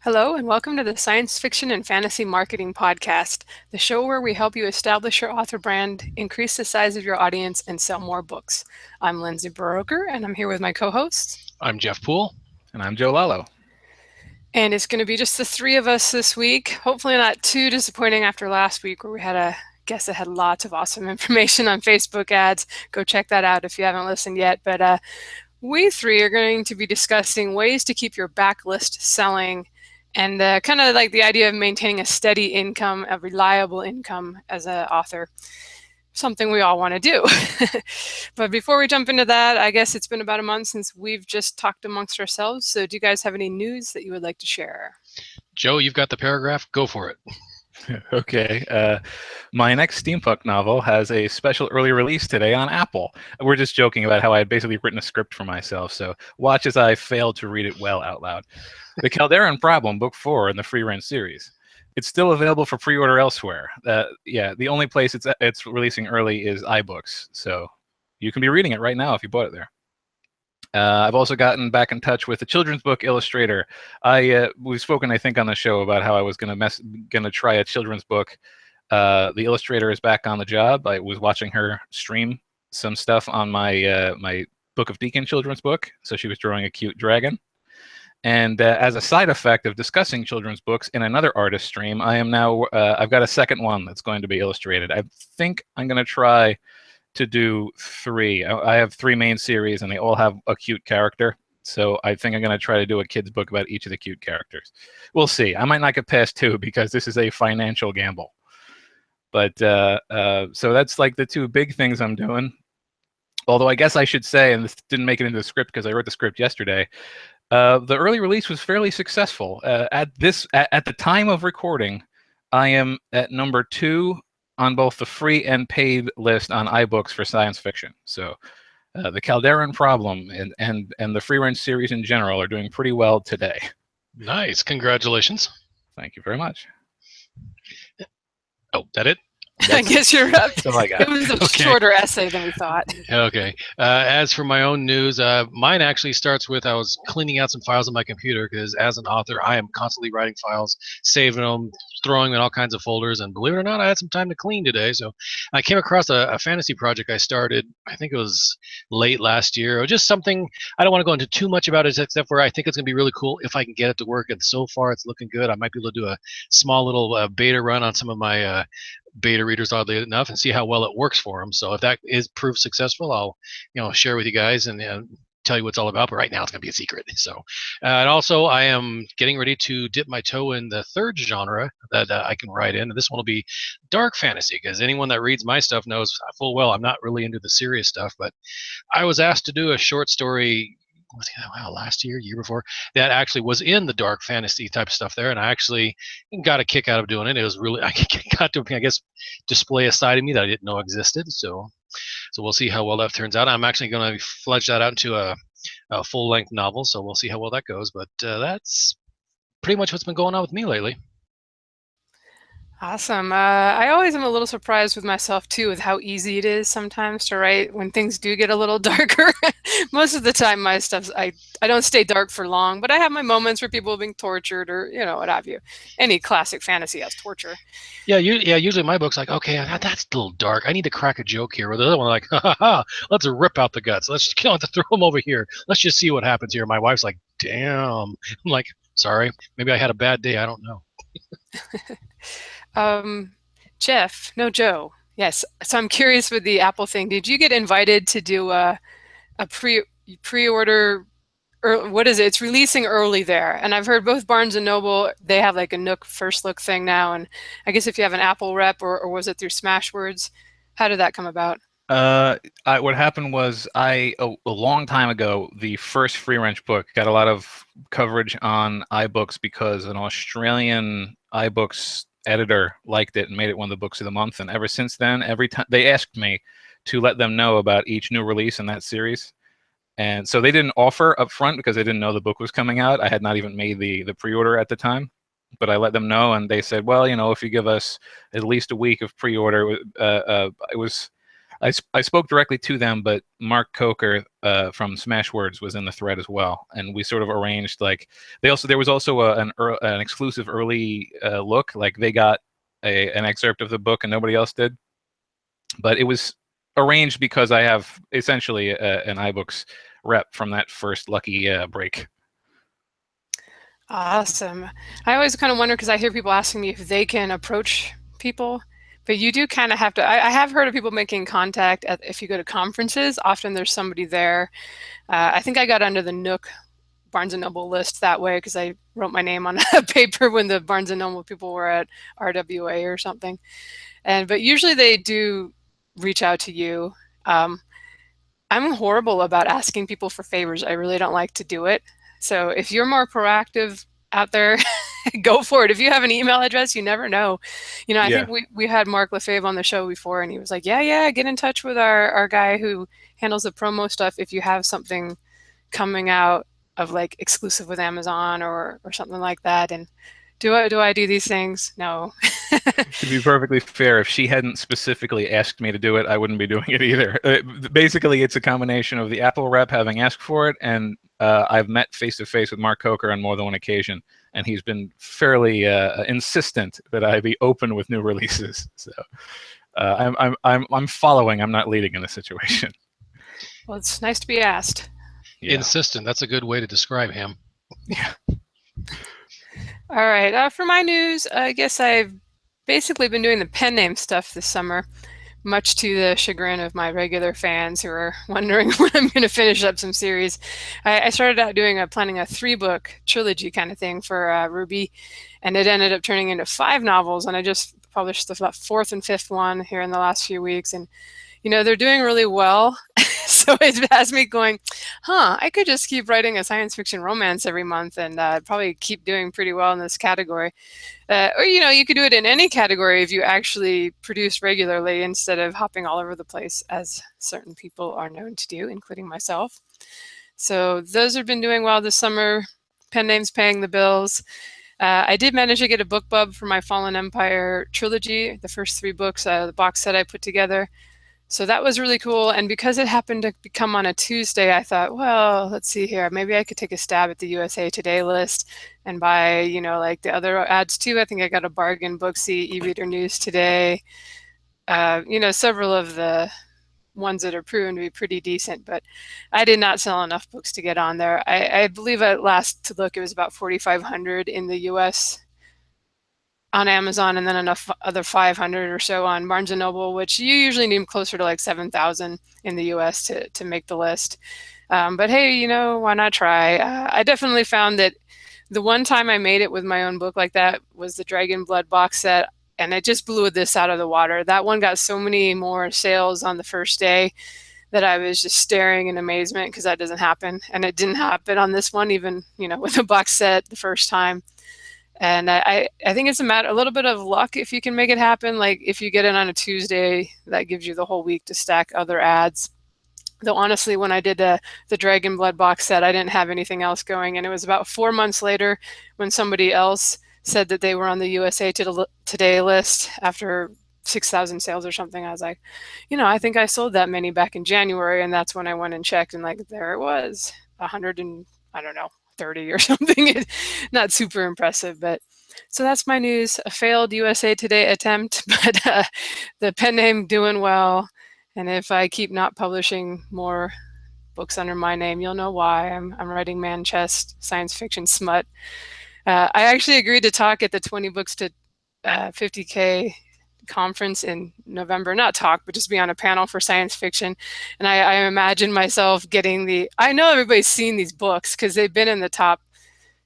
Hello, and welcome to the Science Fiction and Fantasy Marketing Podcast, the show where we help you establish your author brand, increase the size of your audience, and sell more books. I'm Lindsay Baroker, and I'm here with my co-hosts. I'm Jeff Poole. And I'm Joe Lalo. And it's going to be just the three of us this week. Hopefully not too disappointing after last week where we had a guest that had lots of awesome information on Facebook ads. Go check that out if you haven't listened yet. But we three are going to be discussing ways to keep your backlist selling and kind of like the idea of maintaining a steady income, a reliable income as an author, something we all want to do. But before we jump into that, I guess it's been about a month since we've just talked amongst ourselves. So do you guys have any news that you would like to share? Joe, you've got the paragraph. Go for it. Okay. My next steampunk novel has a special early release today on Apple. We're just joking about how I had basically written a script for myself, so watch as I fail to read it well out loud. The Calderon Problem, Book 4 in the free rent series. It's still available for pre-order elsewhere. Yeah, the only place it's releasing early is iBooks, so you can be reading it right now if you bought it there. I've also gotten back in touch with a children's book illustrator. We've spoken, I think, on the show about how I was gonna try a children's book. The illustrator is back on the job. I was watching her stream some stuff on my my Book of Deacon children's book, so she was drawing a cute dragon. And as a side effect of discussing children's books in another artist stream, I am now I've got a second one that's going to be illustrated. I think I'm going to try to do three. I have three main series, and they all have a cute character. So I think I'm going to try to do a kid's book about each of the cute characters. We'll see. I might not get past two because this is a financial gamble. But so that's like the two big things I'm doing. Although I guess I should say, and this didn't make it into the script because I wrote the script yesterday, the early release was fairly successful. At the time of recording, I am at number 2 on both the free and paid list on iBooks for science fiction. So the Calderon Problem and the free rent series in general are doing pretty well today. Nice. Congratulations. Thank you very much. Oh, that it? I guess you're up. That's all I got. It was a shorter essay than we thought. Okay. As for my own news, mine actually starts with I was cleaning out some files on my computer because as an author, I am constantly writing files, saving them, throwing them in all kinds of folders. And believe it or not, I had some time to clean today. So I came across a fantasy project I started, I think it was late last year, or just something. I don't want to go into too much about it, except for I think it's going to be really cool if I can get it to work. And so far, it's looking good. I might be able to do a small little beta run on some of my beta readers, oddly enough, and see how well it works for them. So if that is proved successful, I'll share with you guys and tell you what it's all about. But right now it's going to be a secret. So and also I am getting ready to dip my toe in the third genre that I can write in, and this one will be dark fantasy, because anyone that reads my stuff knows full well I'm not really into the serious stuff. But I was asked to do a short story last year, year before, that actually was in the dark fantasy type stuff there, and I actually got a kick out of doing it. It was really, I got to, I guess, display a side of me that I didn't know existed. So we'll see how well that turns out. I'm actually going to fledge that out into a full-length novel, so we'll see how well that goes. But that's pretty much what's been going on with me lately. Awesome. I always am a little surprised with myself too, with how easy it is sometimes to write when things do get a little darker. Most of the time, my stuff, I don't stay dark for long, but I have my moments where people are being tortured or what have you. Any classic fantasy has torture. Yeah, usually my book's like, okay, that's a little dark. I need to crack a joke here. Or the other one like, ha ha ha, let's rip out the guts. Let's have to throw them over here. Let's just see what happens here. My wife's like, damn. I'm like, sorry, maybe I had a bad day. I don't know. Jeff, no, Joe. Yes. So I'm curious with the Apple thing. Did you get invited to do a pre-order, or what is it? It's releasing early there. And I've heard both Barnes and Noble, they have like a Nook first look thing now. And I guess if you have an Apple rep, or was it through Smashwords? How did that come about? What happened was a long time ago, the first free range book got a lot of coverage on iBooks because an Australian iBooks editor liked it and made it one of the books of the month. And ever since then, every time they asked me to let them know about each new release in that series. And so they didn't offer up front because they didn't know the book was coming out. I had not even made the pre-order at the time, but I let them know, and they said, well, if you give us at least a week of pre-order, it was I spoke directly to them, but Mark Coker from Smashwords was in the thread as well, and we sort of arranged like there was also an exclusive early look, like they got an excerpt of the book and nobody else did, but it was arranged because I have essentially an iBooks rep from that first lucky break. Awesome. I always kind of wonder because I hear people asking me if they can approach people, but you do kind of have to. I have heard of people making contact if you go to conferences. Often there's somebody there. I think I got under the Nook Barnes and Noble list that way because I wrote my name on a paper when the Barnes and Noble people were at RWA or something. But usually they do reach out to you. I'm horrible about asking people for favors. I really don't like to do it. So if you're more proactive out there, go for it. If you have an email address, you never know. I think we had Mark Lefebvre on the show before, and he was like, yeah, get in touch with our guy who handles the promo stuff if you have something coming out of like exclusive with Amazon or something like that. And do I do these things? No. To be perfectly fair, if she hadn't specifically asked me to do it, I wouldn't be doing it either. Basically, it's a combination of the Apple rep having asked for it, and I've met face-to-face with Mark Coker on more than one occasion, and he's been fairly insistent that I be open with new releases. So I'm following. I'm not leading in this situation. Well, it's nice to be asked. Yeah. Insistent. That's a good way to describe him. Yeah. All right. For my news, I guess I've basically been doing the pen name stuff this summer, much to the chagrin of my regular fans who are wondering when I'm going to finish up some series. I started out planning a 3-book trilogy kind of thing for Ruby, and it ended up turning into 5 novels, and I just published the 4th and 5th one here in the last few weeks, and they're doing really well. So it has me going, I could just keep writing a science fiction romance every month and probably keep doing pretty well in this category. Or, you could do it in any category if you actually produce regularly instead of hopping all over the place, as certain people are known to do, including myself. So those have been doing well this summer. Pen names paying the bills. I did manage to get a book bub for my Fallen Empire trilogy, the first 3 books, the box set I put together. So that was really cool. And because it happened to come on a Tuesday, I thought, well, let's see here. Maybe I could take a stab at the USA Today list and buy, like the other ads too. I think I got a bargain Booksy, e-reader news today. Several of the ones that are proven to be pretty decent, but I did not sell enough books to get on there. I believe at last look, it was about 4,500 in the US on Amazon, and then enough other 500 or so on Barnes & Noble, which you usually need closer to like 7,000 in the US to make the list. But hey, why not try? I definitely found that the one time I made it with my own book like that was the Dragon Blood box set, and it just blew this out of the water. That one got so many more sales on the first day that I was just staring in amazement because that doesn't happen. And it didn't happen on this one, even, with a box set the first time. And I think it's a little bit of luck if you can make it happen. Like if you get it on a Tuesday, that gives you the whole week to stack other ads. Though honestly, when I did the Dragon Blood box set, I didn't have anything else going. And it was about 4 months later when somebody else said that they were on the USA Today list after 6,000 sales or something. I was like, I think I sold that many back in January. And that's when I went and checked, and like there it was, 100 and I don't know, 30 or something. Not super impressive, but so that's my news. A failed USA Today attempt, but the pen name doing well. And if I keep not publishing more books under my name, you'll know why. I'm writing man-chest science fiction smut. I actually agreed to talk at the 20 books to 50K conference in November. Not talk, but just be on a panel for science fiction. And I imagine myself getting I know everybody's seen these books because they've been in the top,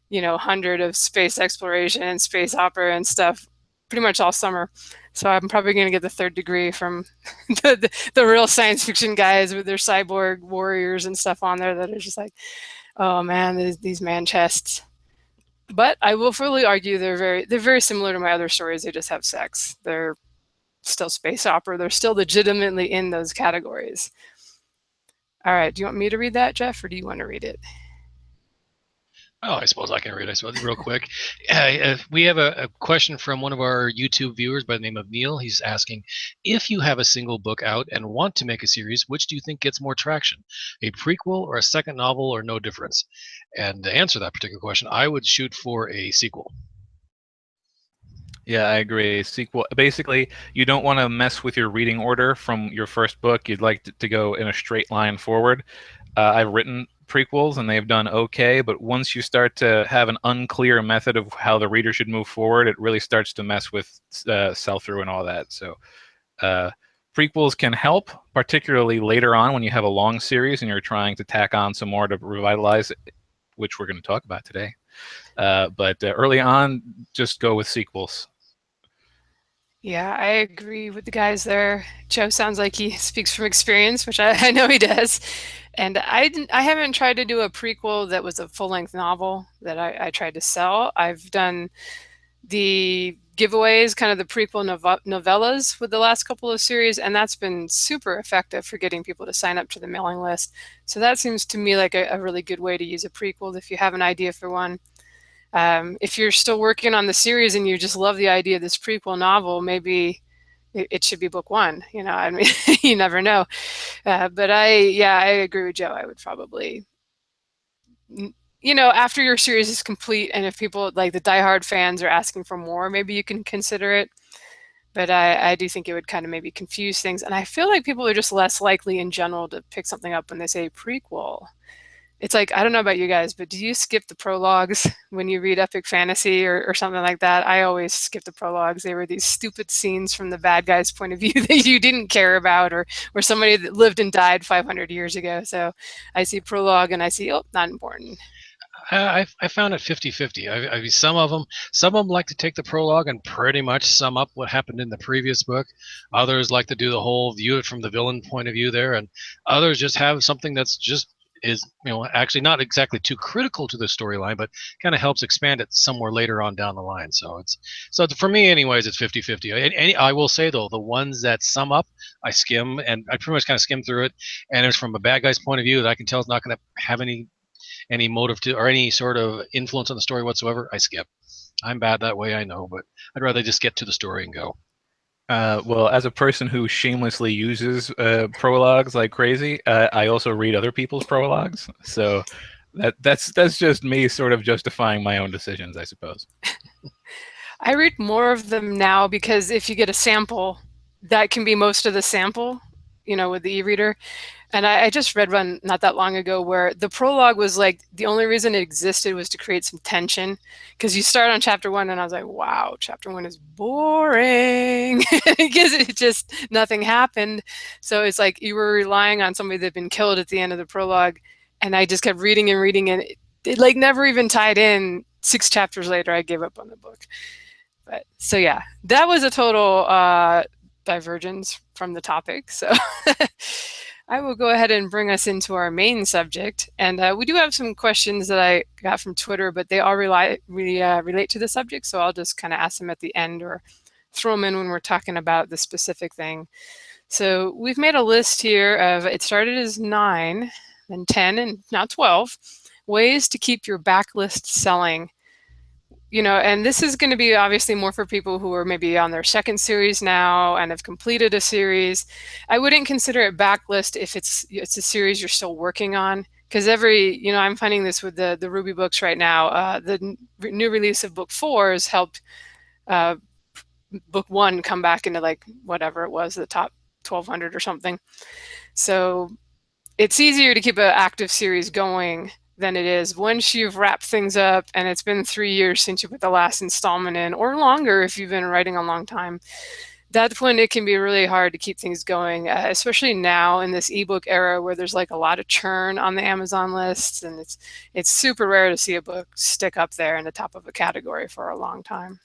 100 of space exploration and space opera and stuff pretty much all summer. So I'm probably going to get the 3rd degree from the real science fiction guys with their cyborg warriors and stuff on there that are just like, oh man, these man chests. But I will fully argue they're very similar to my other stories. They just have sex. They're still space opera. They're still legitimately in those categories. All right. Do you want me to read that, Jeff, or do you want to read it? Oh, I suppose I can read. I suppose real quick. We have a question from one of our YouTube viewers by the name of Neil. He's asking, if you have a single book out and want to make a series, which do you think gets more traction, a prequel or a second novel, or no difference? And to answer that particular question, I would shoot for a sequel. Yeah, I agree. Sequel, basically, you don't want to mess with your reading order from your first book. You'd like to go in a straight line forward. I've written prequels and they've done okay, but once you start to have an unclear method of how the reader should move forward, it really starts to mess with sell-through and all that. So uh, prequels can help, particularly later on when you have a long series and you're trying to tack on some more to revitalize it, which we're going to talk about today. But early on, just go with sequels. Yeah, I agree with the guys there. Joe sounds like he speaks from experience, which I know he does. And I haven't tried to do a prequel that was a full-length novel that I tried to sell. I've done the giveaways, kind of the prequel novellas with the last couple of series, and that's been super effective for getting people to sign up to the mailing list. So that seems to me like a really good way to use a prequel if you have an idea for one. If you're still working on the series and you just love the idea of this prequel novel, maybe it should be book one. You know, I mean, you never know. But I agree with Joe. I would probably, you know, after your series is complete, and if people like the diehard fans are asking for more, maybe you can consider it. But I do think it would kind of maybe confuse things. And I feel like people are just less likely in general to pick something up when they say prequel. It's like, I don't know about you guys, but do you skip the prologues when you read epic fantasy or something like that? I always skip the prologues. They were these stupid scenes from the bad guy's point of view that you didn't care about, or somebody that lived and died 500 years ago. So I see prologue and I see, oh, not important. I found it 50-50. Some of them like to take the prologue and pretty much sum up what happened in the previous book. Others like to do the whole view it from the villain point of view there, and others just have something that's just is actually not exactly too critical to the storyline, but kind of helps expand it somewhere later on down the line. So for me, anyways, it's 50-50. I will say though, the ones that sum up, I skim, and I pretty much kind of skim through it, and it's from a bad guy's point of view that I can tell it's not going to have any motive to or any sort of influence on the story whatsoever, I skip. I'm bad that way, I know, but I'd rather just get to the story and go. Well, as a person who shamelessly uses prologues like crazy, I also read other people's prologues. So that's just me sort of justifying my own decisions, I suppose. I read more of them now because if you get a sample, that can be most of the sample, you know, with the e-reader. And I just read one not that long ago where the prologue was like the only reason it existed was to create some tension, because you start on chapter one and I was like, wow, chapter one is boring because it just nothing happened. So it's like you were relying on somebody that had been killed at the end of the prologue, and I just kept reading and reading, and it like never even tied in. 6 chapters later, I gave up on the book. But so yeah, that was a total divergence from the topic. So I will go ahead and bring us into our main subject. And we do have some questions that I got from Twitter, but they all relate to the subject. So I'll just kind of ask them at the end or throw them in when we're talking about the specific thing. So we've made a list here of, it started as 9, then 10, and now 12 ways to keep your backlist selling. You know, and this is going to be obviously more for people who are maybe on their second series now and have completed a series. I wouldn't consider it backlist if it's a series you're still working on, because you know, I'm finding this with the Ruby books right now. The new release of book 4 has helped book 1 come back into like whatever it was, the top 1200 or something. So it's easier to keep an active series going than it is once you've wrapped things up and it's been 3 years since you put the last installment in, or longer if you've been writing a long time. That's when it can be really hard to keep things going, especially now in this ebook era where there's like a lot of churn on the Amazon lists, and it's super rare to see a book stick up there in the top of a category for a long time.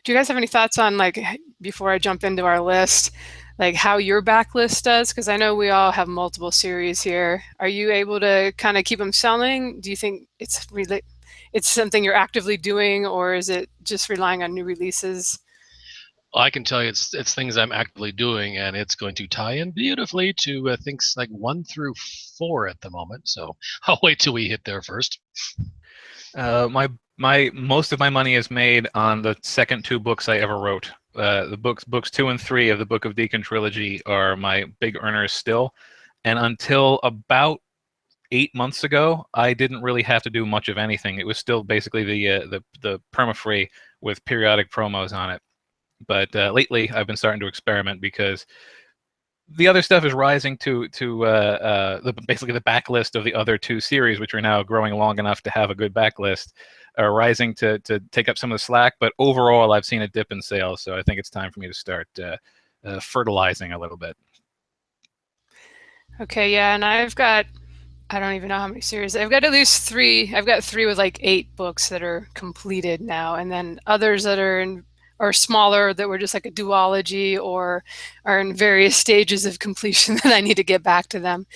Do you guys have any thoughts on, like, before I jump into our list, like how your backlist does? Because I know we all have multiple series here. Are you able to kind of keep them selling? Do you think it's something you're actively doing, or is it just relying on new releases? I can tell you it's things I'm actively doing, and it's going to tie in beautifully to things like 1 through 4 at the moment. So I'll wait till we hit there first. My most of my money is made on the second 2 books I ever wrote. The books 2 and 3 of the Book of Deacon trilogy are my big earners still, and until about 8 months ago, I didn't really have to do much of anything. It was still basically the perma-free with periodic promos on it. But lately, I've been starting to experiment because the other stuff is rising to basically the backlist of the other 2 series, which are now growing long enough to have a good backlist, are rising to take up some of the slack. But overall, I've seen a dip in sales, so I think it's time for me to start fertilizing a little bit. Okay, yeah, and I don't even know how many series. I've got at least 3. I've got 3 with like 8 books that are completed now, and then others that are smaller that were just like a duology or are in various stages of completion that I need to get back to them.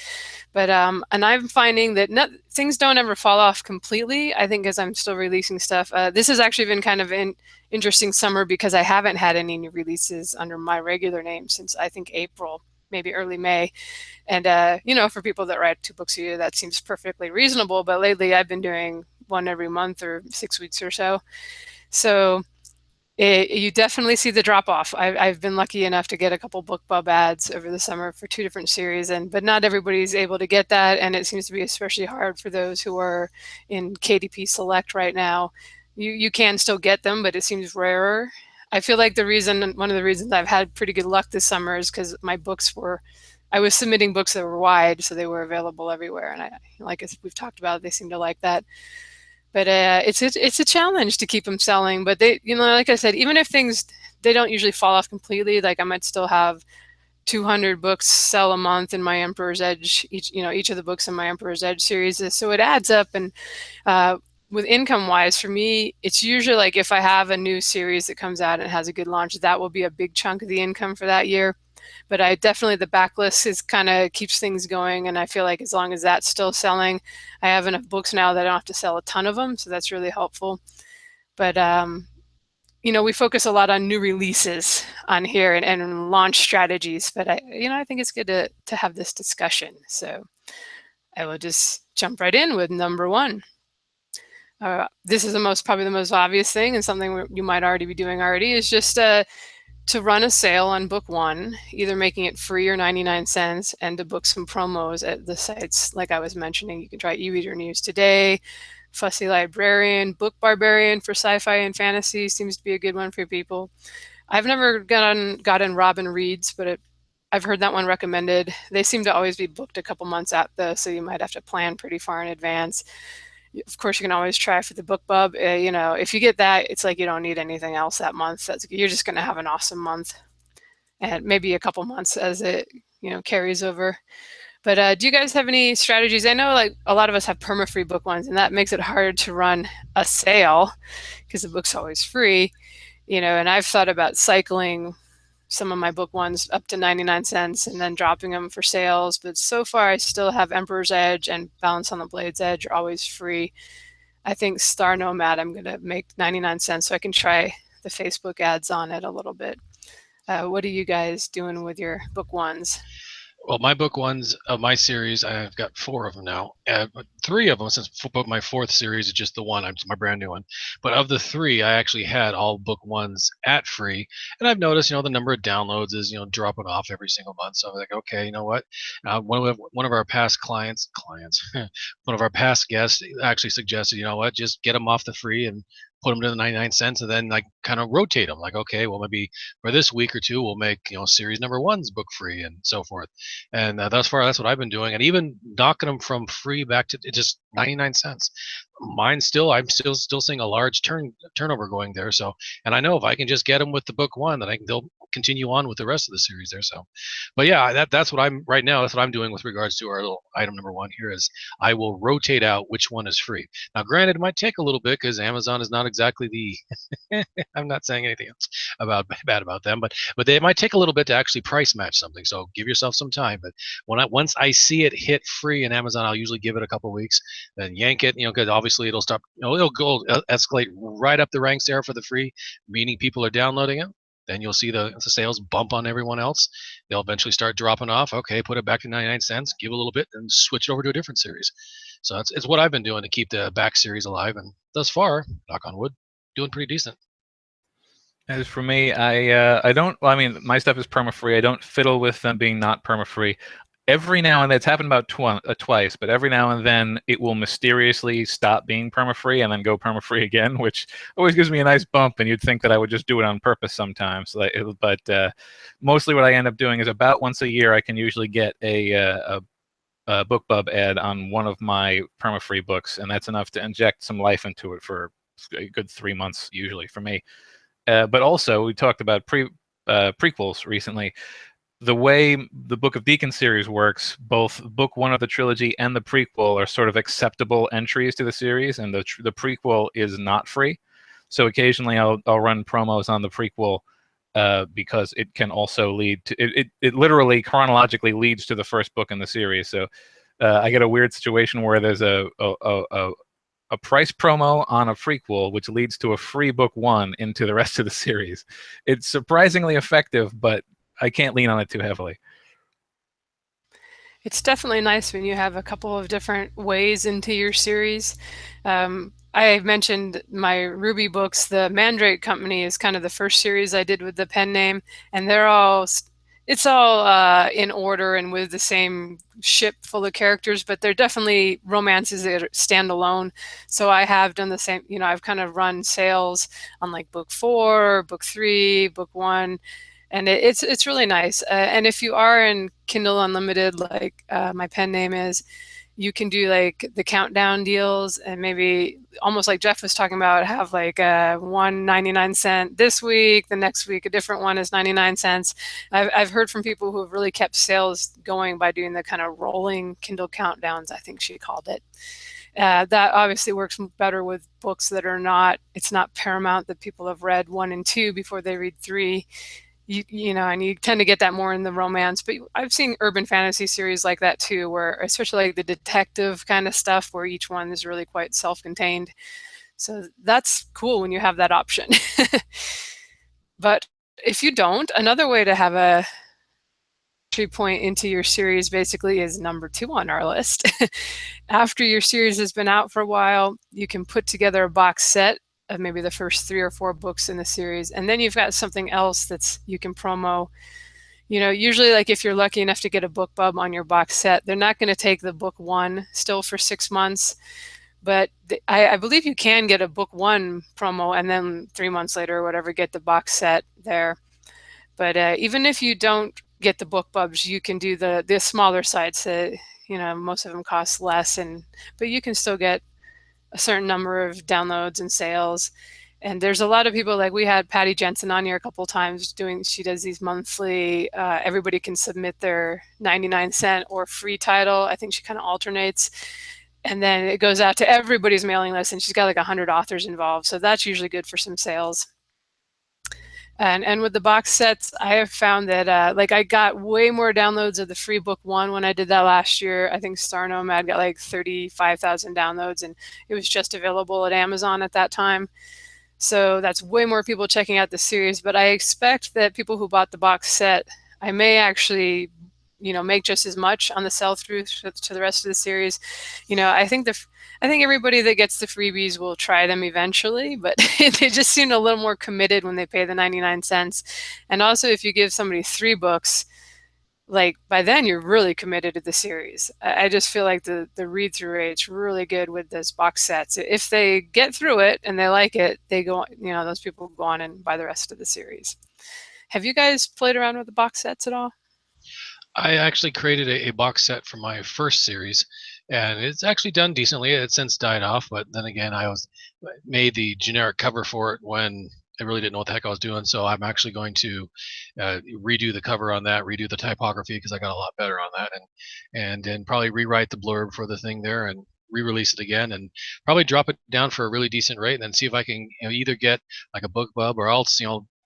But and I'm finding that things don't ever fall off completely. I think as I'm still releasing stuff. This has actually been kind of an interesting summer because I haven't had any new releases under my regular name since I think April, maybe early May. And you know, for people that write 2 books a year, that seems perfectly reasonable. But lately, I've been doing one every month or 6 weeks or so. So you definitely see the drop off. I've been lucky enough to get a couple BookBub ads over the summer for 2 different series, but not everybody's able to get that, and it seems to be especially hard for those who are in KDP Select right now. You can still get them, but it seems rarer. I feel like one of the reasons I've had pretty good luck this summer is because I was submitting books that were wide, so they were available everywhere, and like we've talked about, they seem to like that. But it's a challenge to keep them selling. But they, you know, like I said, even if they don't usually fall off completely, like I might still have 200 books sell a month in my Emperor's Edge, each of the books in my Emperor's Edge series. So it adds up. And with income wise, for me, it's usually like if I have a new series that comes out and has a good launch, that will be a big chunk of the income for that year. But the backlist is kind of keeps things going, and I feel like as long as that's still selling, I have enough books now that I don't have to sell a ton of them, so that's really helpful. But we focus a lot on new releases on here and launch strategies. But I think it's good to have this discussion. So I will just jump right in with number 1. This is probably the most obvious thing, and something you might already be doing is just to run a sale on book 1, either making it free or 99 cents, and to book some promos at the sites like I was mentioning. You can try eReader News Today, Fussy Librarian, Book Barbarian for sci-fi and fantasy seems to be a good one for people. I've never gotten Robin Reads, but I've heard that one recommended. They seem to always be booked a couple months out though, so you might have to plan pretty far in advance. Of course, you can always try for the BookBub. If you get that, it's like you don't need anything else that month. You're just going to have an awesome month, and maybe a couple months as it carries over. But do you guys have any strategies? I know like a lot of us have perma-free book ones, and that makes it hard to run a sale because the book's always free. And I've thought about cycling some of my book ones up to 99 cents and then dropping them for sales. But so far, I still have Emperor's Edge and Balance on the Blade's Edge are always free. I think Star Nomad, I'm going to make 99 cents so I can try the Facebook ads on it a little bit. What are you guys doing with your book ones? Well, my book 1s of my series, I've got 4 of them now. 3 of them, since my 4th series is just the one, it's my brand new one. But of the 3, I actually had all book 1s at free. And I've noticed, the number of downloads is, dropping off every single month. So I'm like, okay, you know what? One of our past clients, one of our past guests actually suggested, you know what, just get them off the free and put them to the 99 cents and then like kind of rotate them. Like, okay, well, maybe for this week or 2, we'll make, series number 1's book free and so forth. And thus far, that's what I've been doing. And even knocking them from free back to just 99 cents. I'm still seeing a large turnover going there. So, and I know if I can just get them with the book 1, then they'll continue on with the rest of the series there. So, but yeah, that's what I'm right now. That's what I'm doing with regards to our little item number 1 here is I will rotate out which one is free. Now, granted, it might take a little bit because Amazon is not exactly the, I'm not saying anything else bad about them, but they might take a little bit to actually price match something. So give yourself some time. But once I see it hit free in Amazon, I'll usually give it a couple weeks, then yank it, because obviously it'll stop, it'll go escalate right up the ranks there for the free, meaning people are downloading it. then you'll see the sales bump on everyone else. They'll eventually start dropping off. Okay, put it back to 99 cents, give a little bit, and switch it over to a different series. So it's what I've been doing to keep the back series alive, and thus far, knock on wood, doing pretty decent. As for me, I don't. Well, I mean, my stuff is perma-free. I don't fiddle with them being not perma-free. Every now and then, it's happened about twice, but every now and then it will mysteriously stop being perma-free and then go perma-free again, which always gives me a nice bump. And you'd think that I would just do it on purpose sometimes. But mostly what I end up doing is about once a year I can usually get a BookBub ad on one of my perma-free books, and that's enough to inject some life into it for a good 3 months usually for me. But also, we talked about prequels recently. The way the Book of Deacon series works, both book one of the trilogy and the prequel are sort of acceptable entries to the series, and the prequel is not free. So occasionally I'll run promos on the prequel because it can also lead to it literally chronologically leads to the first book in the series. So I get a weird situation where there's a price promo on a prequel, which leads to a free book one into the rest of the series. It's surprisingly effective, but I can't lean on it too heavily. It's definitely nice when you have a couple of different ways into your series. I mentioned my Ruby books. The Mandrake Company is kind of the first series I did with the pen name, and it's all in order and with the same ship full of characters, but they're definitely romances that stand alone. So I have done the same, I've kind of run sales on like book 4, book 3, book 1, and it's really nice. And if you are in Kindle Unlimited, like my pen name is, you can do like the countdown deals, and maybe almost like Jeff was talking about, have like a 1.99 this week, the next week a different one is 99 cents. I've heard from people who have really kept sales going by doing the kind of rolling Kindle countdowns, I think she called it. That obviously works better with books that are not, it's not paramount that people have read 1 and 2 before they read 3. And you tend to get that more in the romance, but I've seen urban fantasy series like that too, where especially like the detective kind of stuff where each one is really quite self-contained. So that's cool when you have that option. But if you don't, another way to have a entry point into your series basically is number 2 on our list. After your series has been out for a while, you can put together a box set of maybe the first 3 or 4 books in the series, and then you've got something else that's you can promo. Usually, like if you're lucky enough to get a BookBub on your box set, they're not going to take the book 1 still for 6 months, but I believe you can get a book 1 promo and then 3 months later or whatever get the box set there. But even if you don't get the BookBubs, you can do the smaller sites that most of them cost less, but you can still get a certain number of downloads and sales. And there's a lot of people, like we had Patty Jensen on here a couple of times she does these monthly, everybody can submit their 99 cent or free title. I think she kind of alternates. And then it goes out to everybody's mailing list, and she's got like 100 authors involved. So that's usually good for some sales. And with the box sets, I have found that like I got way more downloads of the free book 1 when I did that last year. I think Star Nomad got like 35,000 downloads, and it was just available at Amazon at that time. So that's way more people checking out the series. But I expect that people who bought the box set, I may actually make just as much on the sell through to the rest of the series. I think everybody that gets the freebies will try them eventually, but they just seem a little more committed when they pay the 99 cents. And also, if you give somebody 3 books, like by then you're really committed to the series. I just feel like the read-through rate's really good with those box sets. If they get through it and they like it, they go, those people go on and buy the rest of the series. Have you guys played around with the box sets at all? I actually created a box set for my first series, and it's actually done decently. It's since died off, but then again, I made the generic cover for it when I really didn't know what the heck I was doing. So I'm actually going to redo the cover on that, redo the typography because I got a lot better on that, and then probably rewrite the blurb for the thing there and re-release it again, and probably drop it down for a really decent rate, and then see if I can either get like a BookBub or else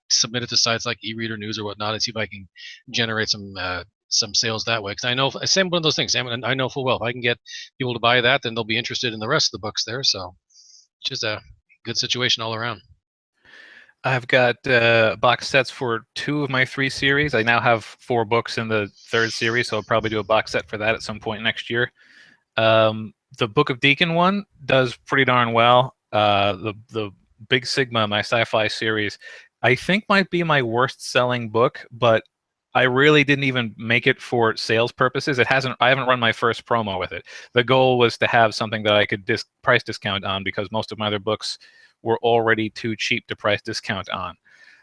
submit it to sites like eReader News or whatnot and see if I can generate some sales that way. Because I know, same one of those things, I know full well if I can get people to buy that, then they'll be interested in the rest of the books there. So just a good situation all around. I've got box sets for 2 of my 3 series. I now have 4 books in the 3rd series, so I'll probably do a box set for that at some point next year. The Book of Deacon one does pretty darn well. The Big Sigma, my sci-fi series, I think might be my worst selling book, but I really didn't even make it for sales purposes. I haven't run my first promo with it. The goal was to have something that I could price discount on, because most of my other books were already too cheap to price discount on.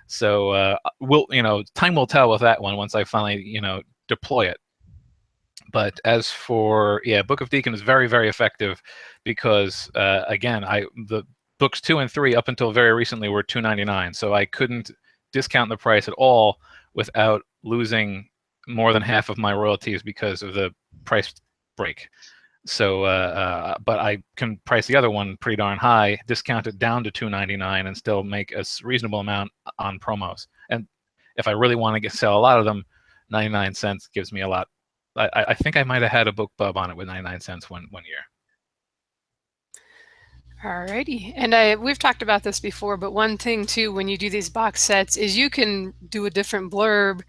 So time will tell with that one once I finally deploy it. But as for Book of Deacon is very, very effective, because again, the books 2 and 3 up until very recently were $2.99, so I couldn't discount the price at all without losing more than half of my royalties because of the price break. So, but I can price the other one pretty darn high, discount it down to $2.99, and still make a reasonable amount on promos. And if I really want to sell a lot of them, 99 cents gives me a lot. I think I might have had a book bub on it with 99 cents one year. Alrighty, and we've talked about this before, but one thing too, when you do these box sets, is you can do a different blurb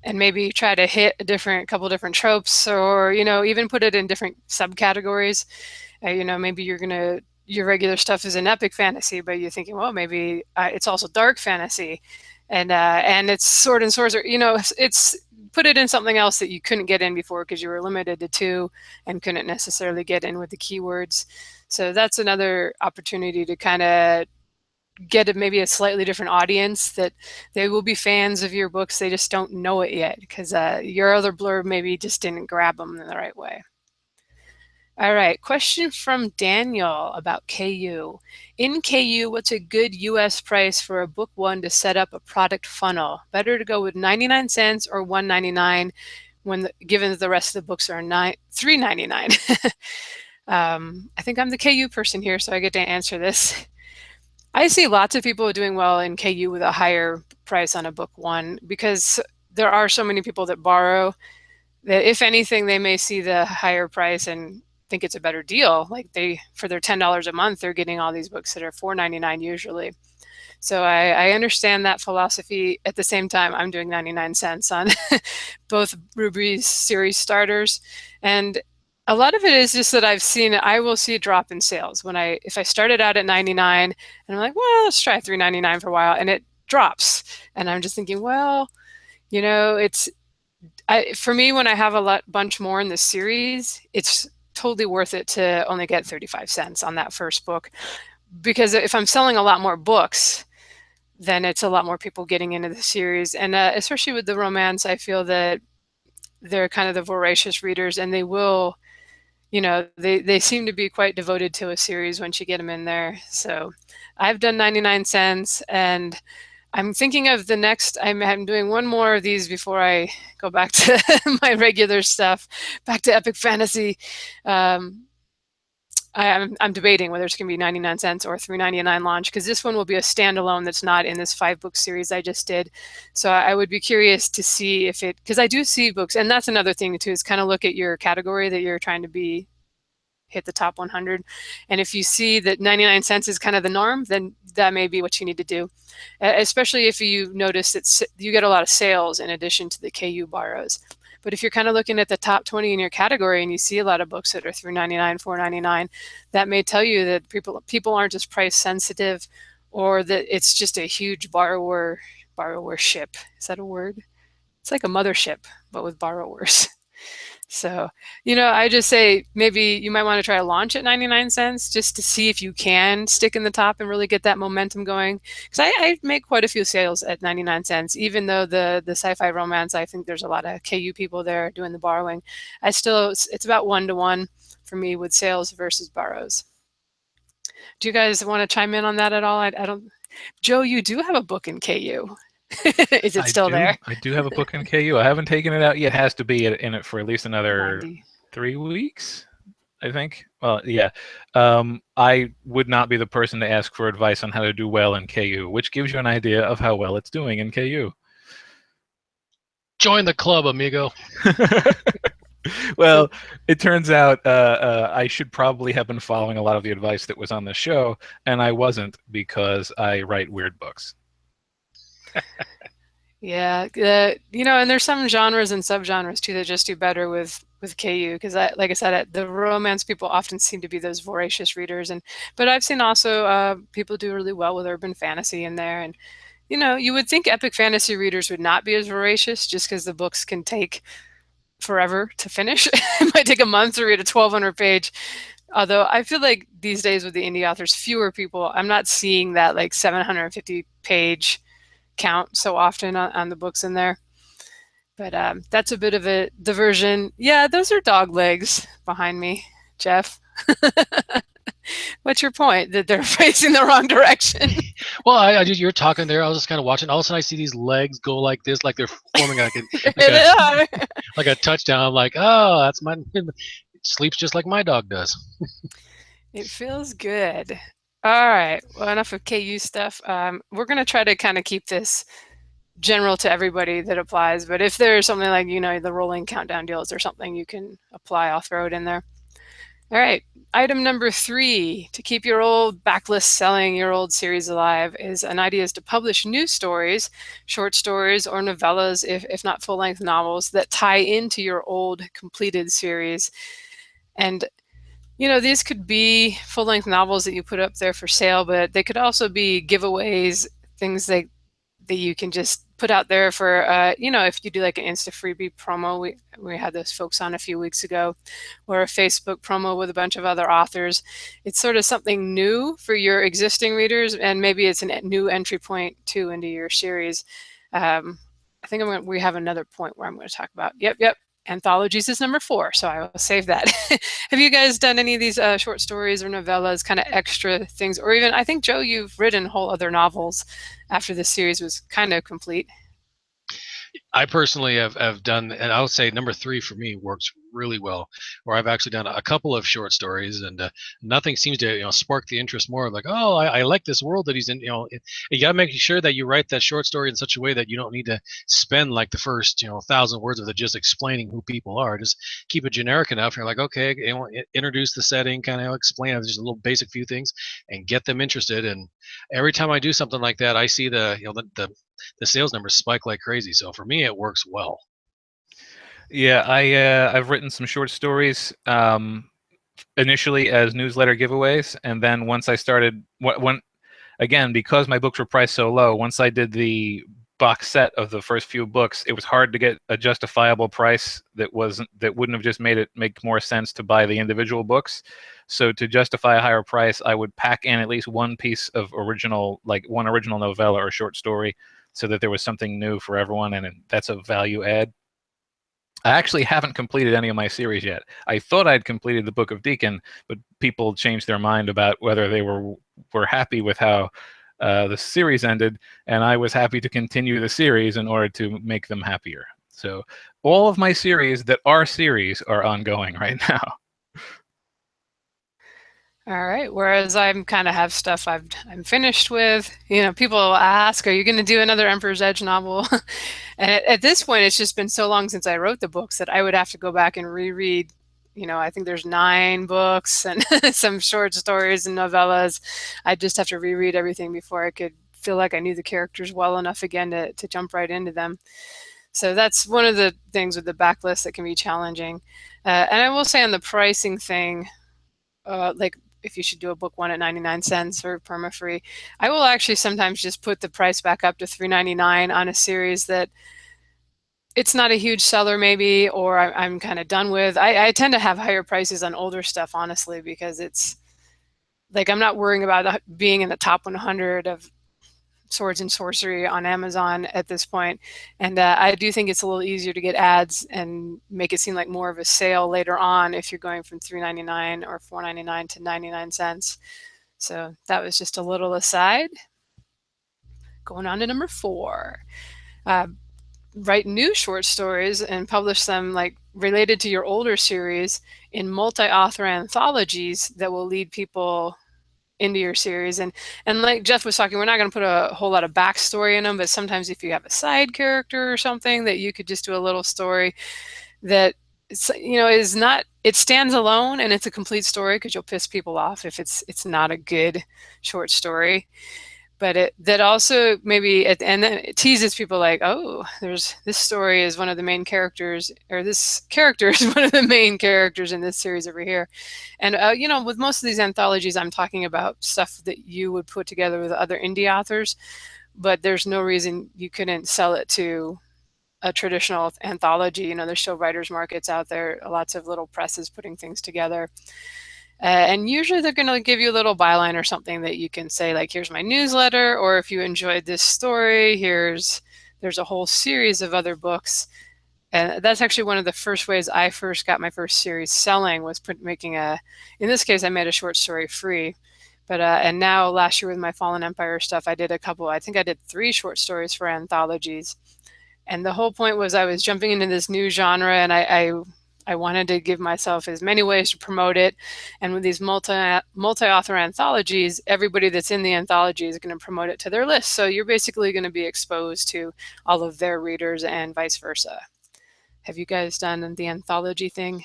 and maybe try to hit a couple different tropes, or even put it in different subcategories. Maybe your regular stuff is an epic fantasy, but you're thinking, well, maybe it's also dark fantasy, and it's sword and sorcerer. It's put it in something else that you couldn't get in before because you were limited to 2 and couldn't necessarily get in with the keywords. So that's another opportunity to kind of get maybe a slightly different audience, that they will be fans of your books. They just don't know it yet because your other blurb maybe just didn't grab them in the right way. All right, question from Daniel about KU. In KU, what's a good US price for a book 1 to set up a product funnel? Better to go with 99 cents or $1.99 given that the rest of the books are $3.99? I think I'm the KU person here, so I get to answer this. I see lots of people doing well in KU with a higher price on a book 1, because there are so many people that borrow that, if anything, they may see the higher price and think it's a better deal. Like, for their $10 a month, they're getting all these books that are $4.99 usually. So I understand that philosophy. At the same time, I'm doing 99 cents on both Ruby's series starters. And a lot of it is just that I will see a drop in sales if I started out at 99 and I'm like, well, let's try $3.99 for a while, and it drops. And I'm just thinking, well, for me, when I have a bunch more in the series, it's totally worth it to only get 35 cents on that first book, because if I'm selling a lot more books, then it's a lot more people getting into the series. And especially with the romance, I feel that they're kind of the voracious readers, and they will, they seem to be quite devoted to a series once you get them in there. So I've done 99 cents, and I'm thinking of the next. I'm doing one more of these before I go back to my regular stuff, back to epic fantasy. I'm debating whether it's going to be 99 cents or $3.99 launch, because this one will be a standalone that's not in this 5-book series I just did. So I would be curious to see because I do see books, and that's another thing too, is kind of look at your category that you're trying to hit the top 100. And if you see that 99 cents is kind of the norm, then that may be what you need to do. Especially if you notice that you get a lot of sales in addition to the KU borrows. But if you're kind of looking at the top 20 in your category and you see a lot of books that are $3.99, $4.99, that may tell you that people aren't just price sensitive, or that it's just a huge borrowership. Is that a word? It's like a mothership, but with borrowers. So, I just say maybe you might want to try a launch at 99 cents just to see if you can stick in the top and really get that momentum going. Because I make quite a few sales at 99 cents, even though the sci-fi romance, I think there's a lot of KU people there doing the borrowing. It's about 1-to-1 for me with sales versus borrows. Do you guys want to chime in on that at all? I don't. Joe, you do have a book in KU. Is it still there? I do have a book in KU. I haven't taken it out yet. It has to be in it for at least another 90. 3 weeks, I think. Well, yeah. I would not be the person to ask for advice on how to do well in KU, which gives you an idea of how well it's doing in KU. Join the club, amigo. Well, it turns out I should probably have been following a lot of the advice that was on the show, and I wasn't, because I write weird books. Yeah, and there's some genres and subgenres too that just do better with KU because like I said, the romance people often seem to be those voracious readers, but I've seen also people do really well with urban fantasy in there, and you would think epic fantasy readers would not be as voracious just because the books can take forever to finish. It might take a month to read a 1,200 page. Although I feel like these days with the indie authors, fewer people, I'm not seeing that like 750 page count so often on the books in there. But that's a bit of a diversion. Yeah, those are dog legs behind me, Jeff. What's your point? That they're facing the wrong direction? Well, I just you're talking there. I was just kind of watching. All of a sudden, I see these legs go like this, like they're forming like a touchdown. I'm like, oh, that's my it sleeps just like my dog does. It feels good. All right. Well, enough of KU stuff. We're going to try to kind of keep this general to everybody that applies. But if there's something like, the rolling countdown deals or something you can apply, I'll throw it in there. All right. Item number 3, to keep your old backlist selling, your old series alive, is an idea is to publish new stories, short stories, or novellas, if not full-length novels, that tie into your old completed series. And these could be full-length novels that you put up there for sale, but they could also be giveaways, things that you can just put out there for, if you do like an Insta freebie promo, we had those folks on a few weeks ago, or a Facebook promo with a bunch of other authors. It's sort of something new for your existing readers, and maybe it's a new entry point too into your series. I think we have another point where I'm going to talk about. Yep. Anthologies is number 4, so I will save that. Have you guys done any of these short stories or novellas, kind of extra things? Or even, I think, Joe, you've written whole other novels after this series was kind of complete. I personally have done, and I would say number 3 for me works really well, where I've actually done a couple of short stories, and nothing seems to spark the interest more. Like, oh, I like this world that he's in. You got to make sure that you write that short story in such a way that you don't need to spend like the first 1,000 words of it just explaining who people are. Just keep it generic enough. You're like, okay, introduce the setting, kind of explain just a little basic few things, and get them interested. And every time I do something like that, I see the sales numbers spike like crazy. So for me, it works well. Yeah, I've written some short stories initially as newsletter giveaways, and then once I started, when again, because my books were priced so low, once I did the box set of the first few books, it was hard to get a justifiable price that wouldn't have just made it make more sense to buy the individual books. So to justify a higher price, I would pack in at least one piece of original, like one original novella or short story, so that there was something new for everyone, and that's a value add. I actually haven't completed any of my series yet. I thought I'd completed the Book of Deacon, but people changed their mind about whether they were happy with how the series ended, and I was happy to continue the series in order to make them happier. So all of my series that are series are ongoing right now. All right. Whereas I'm kind of have stuff I'm finished with. People ask, "Are you going to do another Emperor's Edge novel?" And at this point, it's just been so long since I wrote the books that I would have to go back and reread. I think there's 9 books and some short stories and novellas. I'd just have to reread everything before I could feel like I knew the characters well enough again to jump right into them. So that's one of the things with the backlist that can be challenging. And I will say on the pricing thing, like if you should do a book 1 at 99 cents or perma-free, I will actually sometimes just put the price back up to $3.99 on a series that it's not a huge seller maybe, or I'm kind of done with. I tend to have higher prices on older stuff, honestly, because it's like I'm not worrying about being in the top 100 of swords and sorcery on Amazon at this point. And I do think it's a little easier to get ads and make it seem like more of a sale later on if you're going from $3.99 or $4.99 to 99 cents. So that was just a little aside. Going on to number 4. Write new short stories and publish them like related to your older series in multi-author anthologies that will lead people into your series. And like Jeff was talking, we're not going to put a whole lot of backstory in them, but sometimes if you have a side character or something, that you could just do a little story that is not, it stands alone and it's a complete story, because you'll piss people off if it's not a good short story. but that also maybe and then it teases people like, oh, there's this story is one of the main characters, or this character is one of the main characters in this series over here. And with most of these anthologies, I'm talking about stuff that you would put together with other indie authors, but there's no reason you couldn't sell it to a traditional anthology. There's still writers markets out there, lots of little presses putting things together. And usually they're going to give you a little byline or something that you can say, like, here's my newsletter, or if you enjoyed this story, there's a whole series of other books. And that's actually one of the first ways I first got my first series selling, was in this case, I made a short story free. But and now last year with my Fallen Empire stuff, I did I think I did 3 short stories for anthologies. And the whole point was I was jumping into this new genre, and I wanted to give myself as many ways to promote it. And with these multi-author anthologies, everybody that's in the anthology is going to promote it to their list. So you're basically going to be exposed to all of their readers and vice versa. Have you guys done the anthology thing?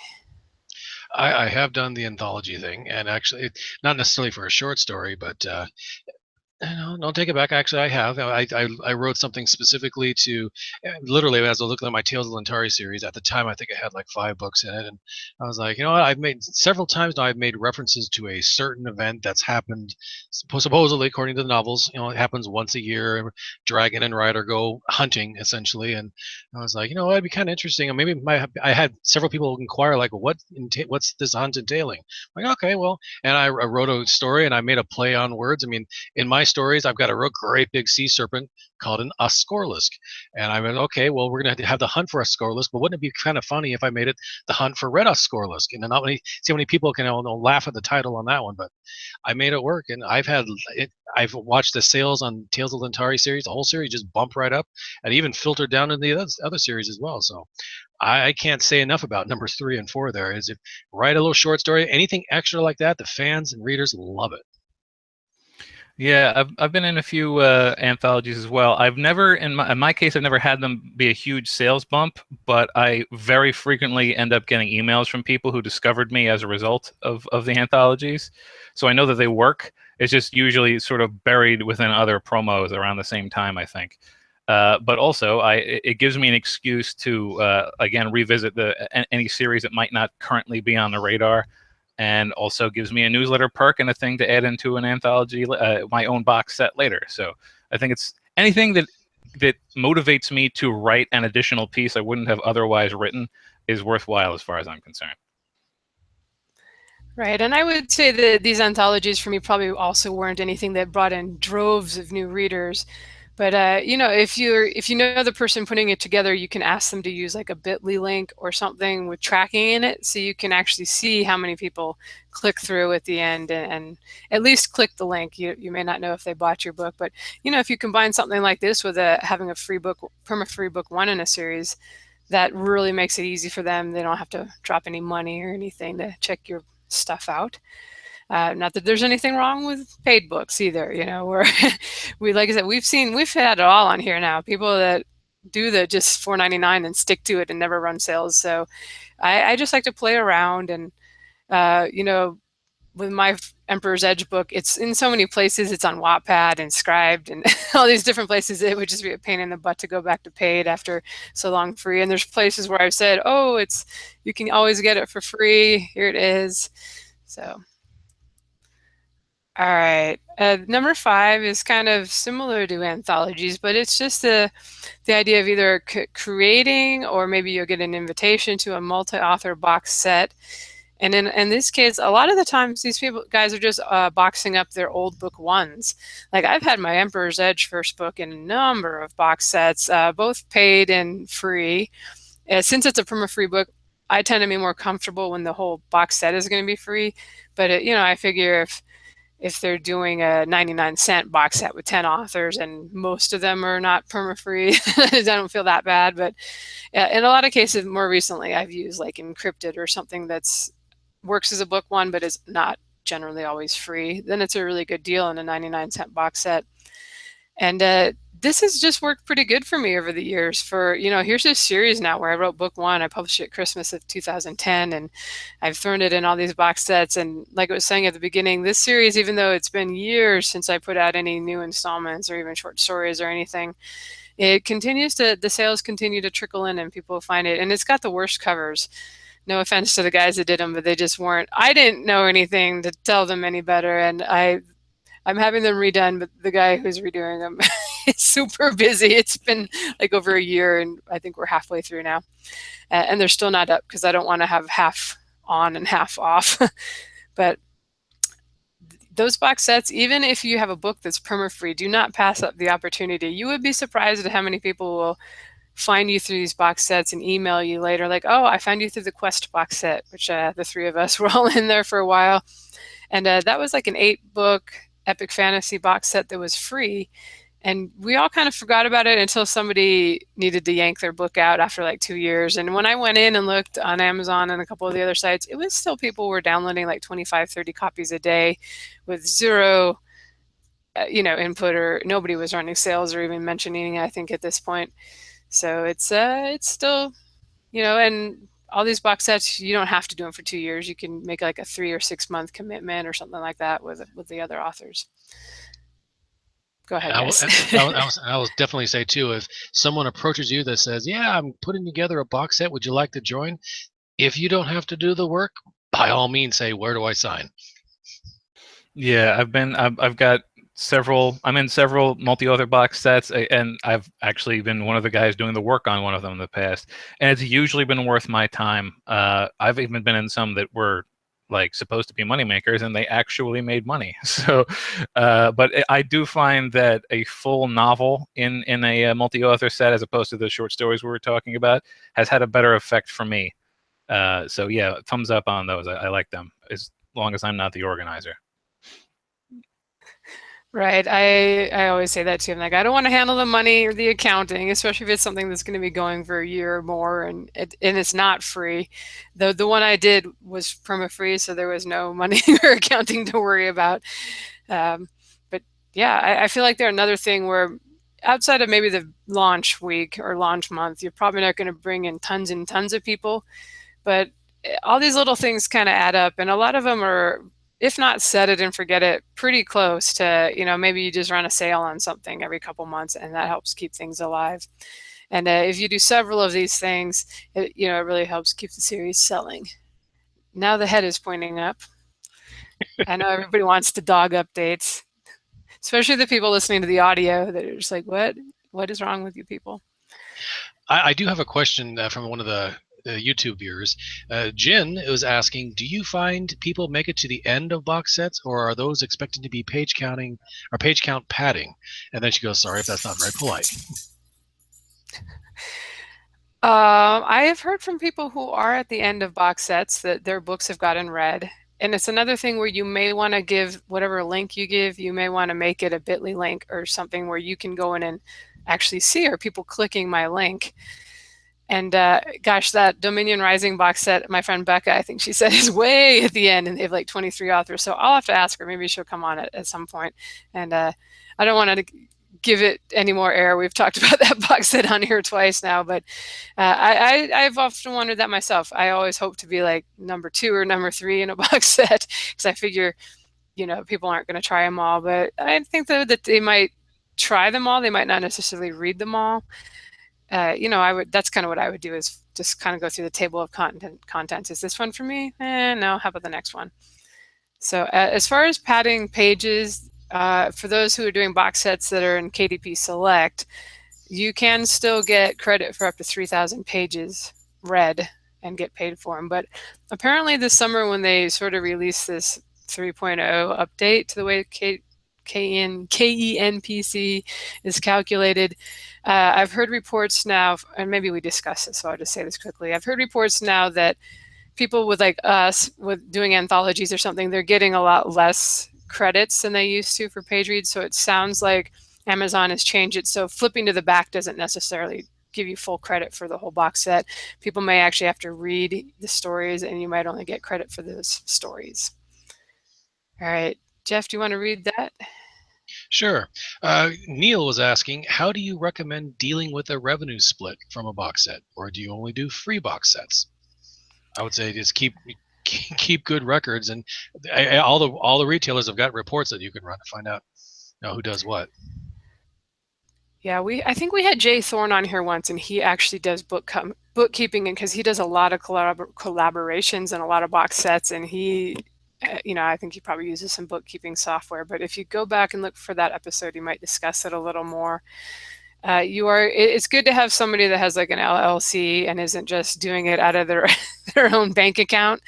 I have done the anthology thing, and actually, not necessarily for a short story, but no, don't take it back. Actually, I have. I wrote something specifically to, literally, as I was looking at my Tales of Lantari series at the time, I think it had like 5 books in it, and I was like, you know what? I've made several times now. I've made references to a certain event that's happened, supposedly according to the novels. It happens once a year. Dragon and Rider go hunting essentially, and I was like, it'd be kind of interesting. And maybe I had several people inquire like, what's this hunt entailing? I'm like, okay, well, and I wrote a story and I made a play on words. I mean, in my stories, I've got a real great big sea serpent called an Uscorlisk. And I went, okay, well, we're going to have the hunt for Uscorlisk, but wouldn't it be kind of funny if I made it the hunt for Red Uscorlisk? And then see how many people can laugh at the title on that one, but I made it work. And I've watched the sales on Tales of Lantari series, the whole series just bump right up, and even filtered down in the other series as well. So I can't say enough about numbers 3 and 4 there. Is if write a little short story, anything extra like that, the fans and readers love it. Yeah, I've been in a few anthologies as well. I've never, in my case, I've never had them be a huge sales bump, but I very frequently end up getting emails from people who discovered me as a result of the anthologies. So I know that they work. It's just usually sort of buried within other promos around the same time, I think. But also, it gives me an excuse to, again, revisit any series that might not currently be on the radar. And also gives me a newsletter perk and a thing to add into an anthology, my own box set later. So I think it's anything that motivates me to write an additional piece I wouldn't have otherwise written is worthwhile as far as I'm concerned. Right, and I would say that these anthologies for me probably also weren't anything that brought in droves of new readers. But if you know the person putting it together, you can ask them to use like a bit.ly link or something with tracking in it, so you can actually see how many people click through at the end and at least click the link. You may not know if they bought your book, but if you combine something like this with having a free book, perma-free book 1 in a series, that really makes it easy for them. They don't have to drop any money or anything to check your stuff out. Not that there's anything wrong with paid books either, where like I said, we've had it all on here now. People that do the just $4.99 and stick to it and never run sales. So I just like to play around, and with my Emperor's Edge book, it's in so many places. It's on Wattpad and Scribed and all these different places. It would just be a pain in the butt to go back to paid after so long free. And there's places where I've said, oh, you can always get it for free. Here it is. So. All right. Number 5 is kind of similar to anthologies, but it's just the idea of either creating, or maybe you'll get an invitation to a multi-author box set. And in this case, a lot of the times these guys are just boxing up their old book 1s. Like I've had my Emperor's Edge first book in a number of box sets, both paid and free. Since it's a perma-free book, I tend to be more comfortable when the whole box set is going to be free. But I figure if they're doing a 99-cent box set with 10 authors and most of them are not perma-free, I don't feel that bad. But in a lot of cases, more recently, I've used like Encrypted or something that's works as a book 1, but is not generally always free. Then it's a really good deal in a 99-cent box set. And this has just worked pretty good for me over the years. For, here's this series now where I wrote book one. I published it Christmas of 2010, and I've thrown it in all these box sets. And like I was saying at the beginning, this series, even though it's been years since I put out any new installments or even short stories or anything, the sales continue to trickle in and people find it. And it's got the worst covers. No offense to the guys that did them, but they just weren't. I didn't know anything to tell them any better. And I'm having them redone, but the guy who's redoing them is super busy. It's been like over a year, and I think we're halfway through now. And they're still not up because I don't want to have half on and half off. But those box sets, even if you have a book that's perma-free, do not pass up the opportunity. You would be surprised at how many people will find you through these box sets and email you later like, oh, I found you through the Quest box set, which the three of us were all in there for a while. And that was like an 8-book epic fantasy box set that was free. And we all kind of forgot about it until somebody needed to yank their book out after like 2 years. And when I went in and looked on Amazon and a couple of the other sites, it was still people were downloading like 25, 30 copies a day with zero, input, or nobody was running sales or even mentioning it, I think, at this point. So it's still, and all these box sets, you don't have to do them for 2 years. You can make like a 3 or 6 month commitment or something like that with the other authors. Go ahead, guys. I will definitely say too, if someone approaches you that says, "Yeah, I'm putting together a box set. Would you like to join?" If you don't have to do the work, by all means, say, "Where do I sign?" Yeah, I've got several. I'm in several multi-author box sets, and I've actually been one of the guys doing the work on one of them in the past, and it's usually been worth my time. I've even been in some that were like supposed to be money makers, and they actually made money. So, but I do find that a full novel in a multi-author set, as opposed to the short stories we were talking about, has had a better effect for me. So yeah, thumbs up on those. I like them as long as I'm not the organizer. Right. I always say that too. I'm like, I don't want to handle the money or the accounting, especially if it's something that's going to be going for a year or more and it's not free. The one I did was perma-free, so there was no money or accounting to worry about. But yeah, I feel like they're another thing where outside of maybe the launch week or launch month, you're probably not going to bring in tons and tons of people. But all these little things kind of add up, and a lot of them are, if not set it and forget it, pretty close to, maybe you just run a sale on something every couple months, and that helps keep things alive. And if you do several of these things, it really helps keep the series selling. Now the head is pointing up. I know everybody wants the dog updates, especially the people listening to the audio that are just like, what is wrong with you people? I do have a question from one of the YouTube viewers. Jin was asking, do you find people make it to the end of box sets, or are those expected to be page counting or page count padding? And then she goes, sorry if that's not very polite. I have heard from people who are at the end of box sets that their books have gotten read. And it's another thing where you may want to give whatever link you give, you may want to make it a bit.ly link or something where you can go in and actually see, are people clicking my link? And gosh, that Dominion Rising box set, my friend Becca, I think she said, is way at the end, and they have like 23 authors. So I'll have to ask her. Maybe she'll come on at some point. And I don't want to give it any more air. We've talked about that box set on here twice now, but I've often wondered that myself. I always hope to be like number 2 or number 3 in a box set, because I figure, people aren't going to try them all. But I think though that they might try them all. They might not necessarily read them all. That's kind of what I would do, is just kind of go through the table of contents. Is this one for me? No. How about the next one? So as far as padding pages, for those who are doing box sets that are in KDP Select, you can still get credit for up to 3,000 pages read and get paid for them. But apparently this summer, when they sort of released this 3.0 update to the way KENPC is calculated, I've heard reports now, and maybe we discussed this, so I'll just say this quickly. I've heard reports now that people with like us, with doing anthologies or something, they're getting a lot less credits than they used to for page reads. So it sounds like Amazon has changed it. So flipping to the back doesn't necessarily give you full credit for the whole box set. People may actually have to read the stories, and you might only get credit for those stories. All right, Jeff, do you want to read that? Sure. Neil was asking, how do you recommend dealing with a revenue split from a box set, or do you only do free box sets? I would say just keep good records, and all the retailers have got reports that you can run to find out, who does what. Yeah, I think we had Jay Thorne on here once, and he actually does bookkeeping, and because he does a lot of collaborations and a lot of box sets, and I think he probably uses some bookkeeping software. But if you go back and look for that episode, you might discuss it a little more. It's good to have somebody that has like an LLC and isn't just doing it out of their their own bank account,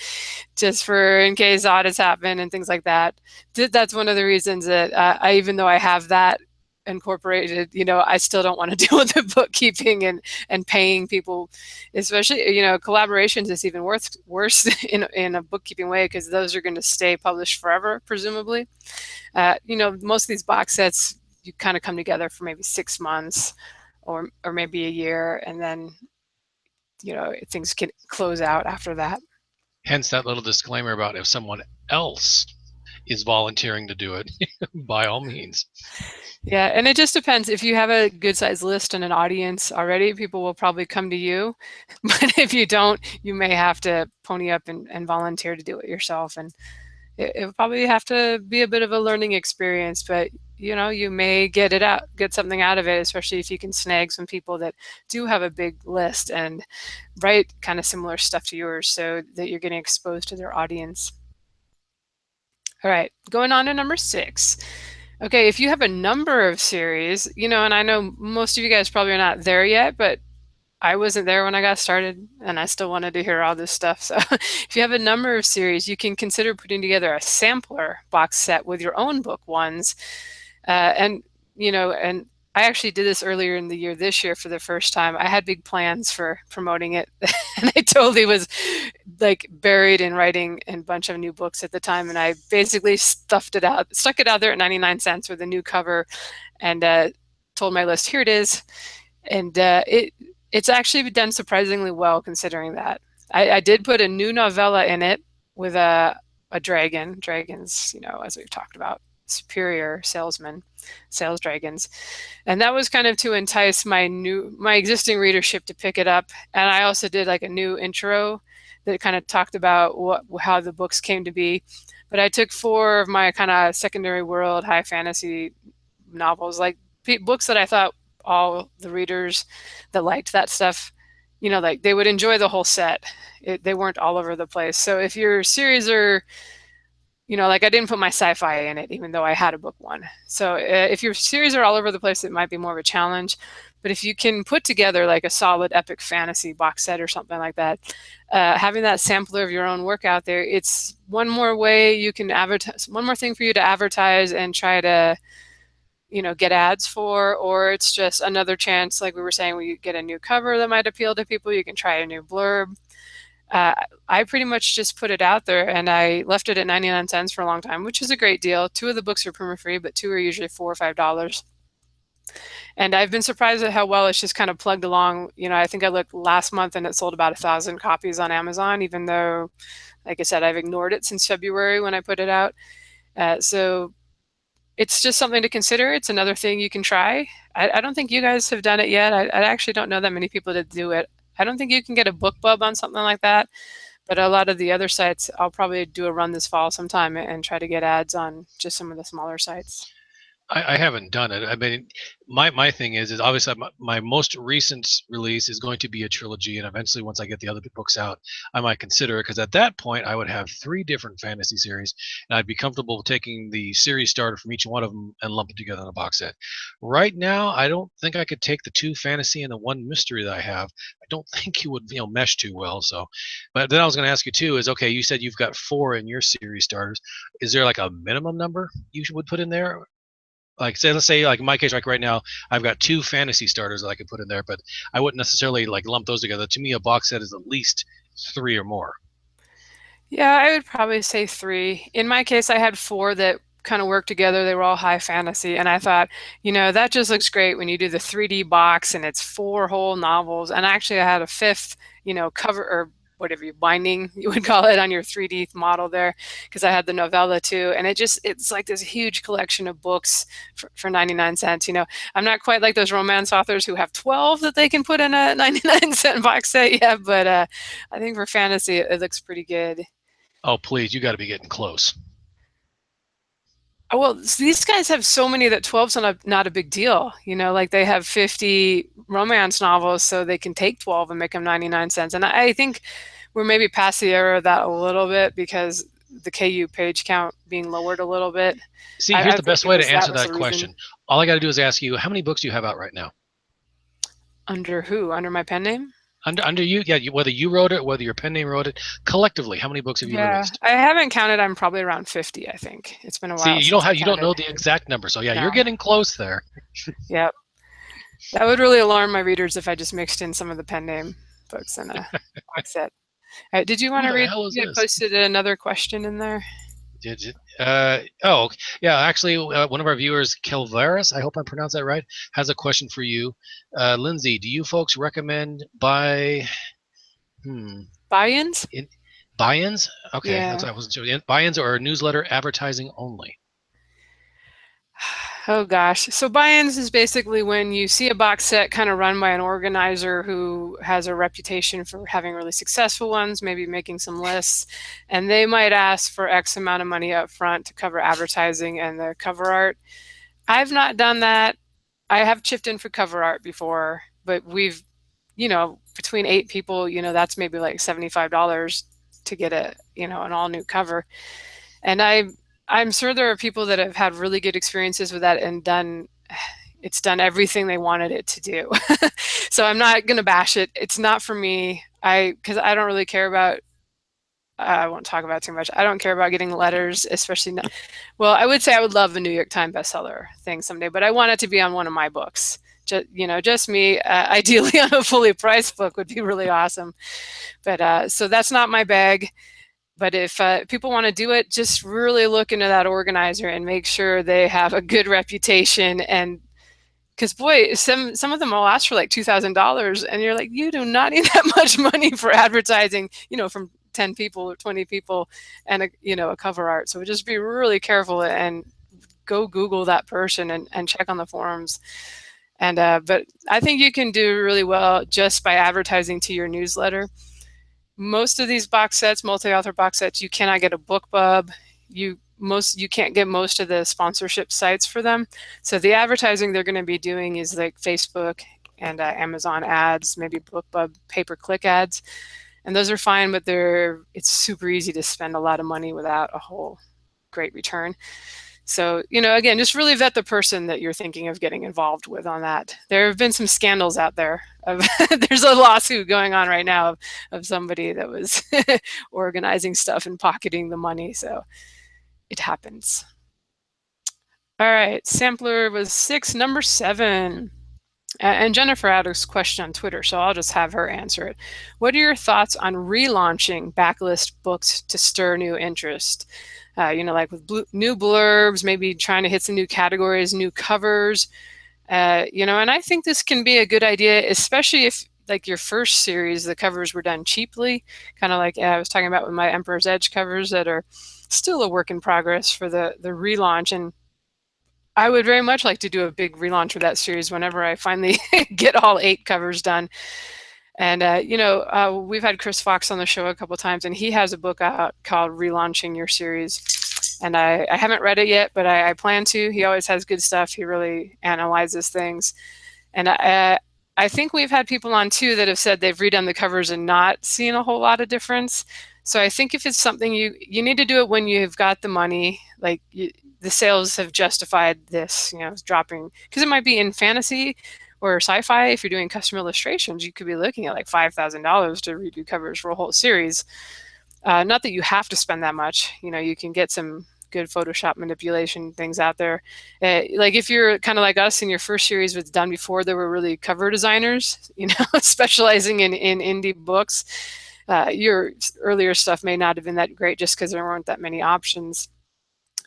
just for in case audits happen and things like that. That's one of the reasons that even though I have that incorporated, I still don't want to deal with the bookkeeping and paying people, especially, collaborations is even worse in a bookkeeping way, because those are going to stay published forever, presumably. Most of these box sets, you kind of come together for maybe 6 months or maybe a year, and then, things can close out after that. Hence that little disclaimer about if someone else is volunteering to do it, by all means. Yeah, and it just depends. If you have a good sized list and an audience already, people will probably come to you. But if you don't, you may have to pony up and volunteer to do it yourself. And it will probably have to be a bit of a learning experience, but you may get something out of it, especially if you can snag some people that do have a big list and write kind of similar stuff to yours, so that you're getting exposed to their audience. All right, going on to number 6. Okay, if you have a number of series, and I know most of you guys probably are not there yet, but I wasn't there when I got started, and I still wanted to hear all this stuff. So if you have a number of series, you can consider putting together a sampler box set with your own book ones. And I actually did this earlier in the year, this year, for the first time. I had big plans for promoting it, and I totally was like buried in writing a bunch of new books at the time, and I basically stuck it out there at 99 cents with a new cover, and told my list, here it is. And it's actually done surprisingly well, considering that. I did put a new novella in it with a dragon. Dragons, as we've talked about, superior sales dragons. And that was kind of to entice my existing readership to pick it up. And I also did like a new intro that kind of talked about how the books came to be. But I took 4 of my kind of secondary world high fantasy novels, like books that I thought all the readers that liked that stuff, like they would enjoy the whole set. They weren't all over the place. So if your series are, like I didn't put my sci-fi in it, even though I had a book one. So if your series are all over the place, it might be more of a challenge. But if you can put together like a solid epic fantasy box set or something like that, having that sampler of your own work out there, it's one more way you can advertise, one more thing for you to advertise and try to get ads for, or it's just another chance, like we were saying, where you get a new cover that might appeal to people. You can try a new blurb. I pretty much just put it out there, and I left it at 99 cents for a long time, which is a great deal. 2 of the books are perma-free, but 2 are usually $4 or $5. And I've been surprised at how well it's just kind of plugged along. I think I looked last month and it sold about 1,000 copies on Amazon, even though, like I said, I've ignored it since February when I put it out. So it's just something to consider. It's another thing you can try. I don't think you guys have done it yet. I actually don't know that many people that do it. I don't think you can get a BookBub on something like that, but a lot of the other sites, I'll probably do a run this fall sometime and try to get ads on just some of the smaller sites. I haven't done it. I mean, my thing is obviously my most recent release is going to be a trilogy, and eventually, once I get the other books out, I might consider it, because at that point I would have 3 different fantasy series, and I'd be comfortable taking the series starter from each one of them and lump it together in a box set. Right now, I don't think I could take the 2 fantasy and the 1 mystery that I have. I don't think it would mesh too well. So, but then I was going to ask you too, is okay, you said you've got 4 in your series starters. Is there like a minimum number you would put in there? Like, say, let's say, like in my case, like right now, I've got 2 fantasy starters that I could put in there, but I wouldn't necessarily like lump those together. To me, a box set is at least 3 or more. Yeah, I would probably say 3. In my case, I had 4 that kind of worked together. They were all high fantasy, and I thought, that just looks great when you do the 3D box and it's 4 whole novels. And actually, I had a 5th, cover or whatever you binding you would call it on your 3D model there, because I had the novella too, and it's like this huge collection of books for 99 cents. I'm not quite like those romance authors who have 12 that they can put in a 99-cent box set. Yeah, but I think for fantasy it looks pretty good. Oh, please, you got to be getting close. Well, these guys have so many that 12's not a big deal. Like they have 50 romance novels, so they can take 12 and make them 99 cents. And I think we're maybe past the era of that a little bit because the KU page count being lowered a little bit. See, here's the best way to answer that that question. All I got to do is ask you, how many books do you have out right now? Under who? Under my pen name? Under you, yeah. Whether you wrote it, whether your pen name wrote it, collectively, how many books have you released? I haven't counted. I'm probably around 50. I think it's been a while. See, you don't know the exact number, so yeah, no. You're getting close there. Yep, that would really alarm my readers if I just mixed in some of the pen name books in a box set. Did you want to read? You posted another question in there. Did you? Oh, yeah. Actually, one of our viewers, Kelvaris, I hope I pronounced that right, has a question for you. Lindsay, do you folks recommend buy-ins? Buy-ins? Okay, yeah. That's what I wasn't sure. Buy-ins or newsletter advertising only? Oh gosh. So buy-ins is basically when you see a box set kind of run by an organizer who has a reputation for having really successful ones, maybe making some lists, and they might ask for X amount of money up front to cover advertising and the cover art. I've not done that. I have chipped in for cover art before, but we've, between 8 people, that's maybe like $75 to get an all new cover. And I'm sure there are people that have had really good experiences with that and it's done everything they wanted it to do. So I'm not going to bash it. It's not for me. Because I don't really care about, I won't talk about it too much. I don't care about getting letters, especially not. Well, I would say I would love a New York Times bestseller thing someday, but I want it to be on one of my books. Just me. Ideally on a fully priced book would be really awesome. But so that's not my bag. But if people want to do it, just really look into that organizer and make sure they have a good reputation. And because boy, some of them will ask for like $2,000, and you're like, you do not need that much money for advertising, from 10 people or 20 people and a cover art. So just be really careful and go Google that person and check on the forums. And but I think you can do really well just by advertising to your newsletter. Most of these box sets, multi-author box sets, you cannot get a BookBub. You can't get most of the sponsorship sites for them. So the advertising they're going to be doing is like Facebook and Amazon ads, maybe BookBub pay-per-click ads, and those are fine. But it's super easy to spend a lot of money without a whole great return. So, again, just really vet the person that you're thinking of getting involved with on that. There have been some scandals out there. There's a lawsuit going on right now of somebody that was organizing stuff and pocketing the money. So it happens. All right. Sampler was 6. Number 7. And Jennifer had a question on Twitter, so I'll just have her answer it. What are your thoughts on relaunching backlist books to stir new interest? Like with new blurbs, maybe trying to hit some new categories, new covers, and I think this can be a good idea, especially if like your first series, the covers were done cheaply, kind of like I was talking about with my Emperor's Edge covers that are still a work in progress for the relaunch. And I would very much like to do a big relaunch of that series whenever I finally get all 8 covers done. And, we've had Chris Fox on the show a couple of times, and he has a book out called Relaunching Your Series. And I haven't read it yet, but I plan to. He always has good stuff. He really analyzes things. And I think we've had people on, too, that have said they've redone the covers and not seen a whole lot of difference. So I think if it's something you need to do it when you've got the money, like the sales have justified this, dropping, because it might be in fantasy or sci-fi. If you're doing custom illustrations, you could be looking at like $5,000 to redo covers for a whole series. Not that you have to spend that much. You can get some good Photoshop manipulation things out there. Like if you're kind of like us and your first series was done before there were really cover designers, specializing in indie books, your earlier stuff may not have been that great just because there weren't that many options.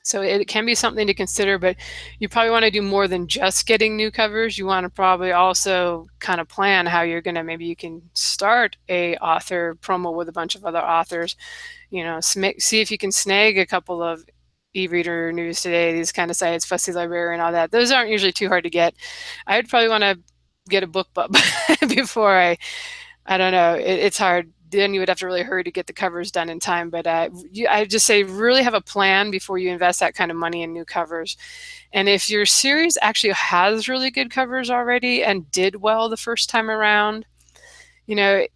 So it can be something to consider, but you probably want to do more than just getting new covers. You want to probably also kind of plan how you're going to, maybe you can start a author promo with a bunch of other authors, see if you can snag a couple of e-reader News Today, these kind of sites, Fussy Librarian, all that. Those aren't usually too hard to get. I'd probably want to get a book club before I don't know, it's hard. Then you would have to really hurry to get the covers done in time. But I just say really have a plan before you invest that kind of money in new covers. And if your series actually has really good covers already and did well the first time around,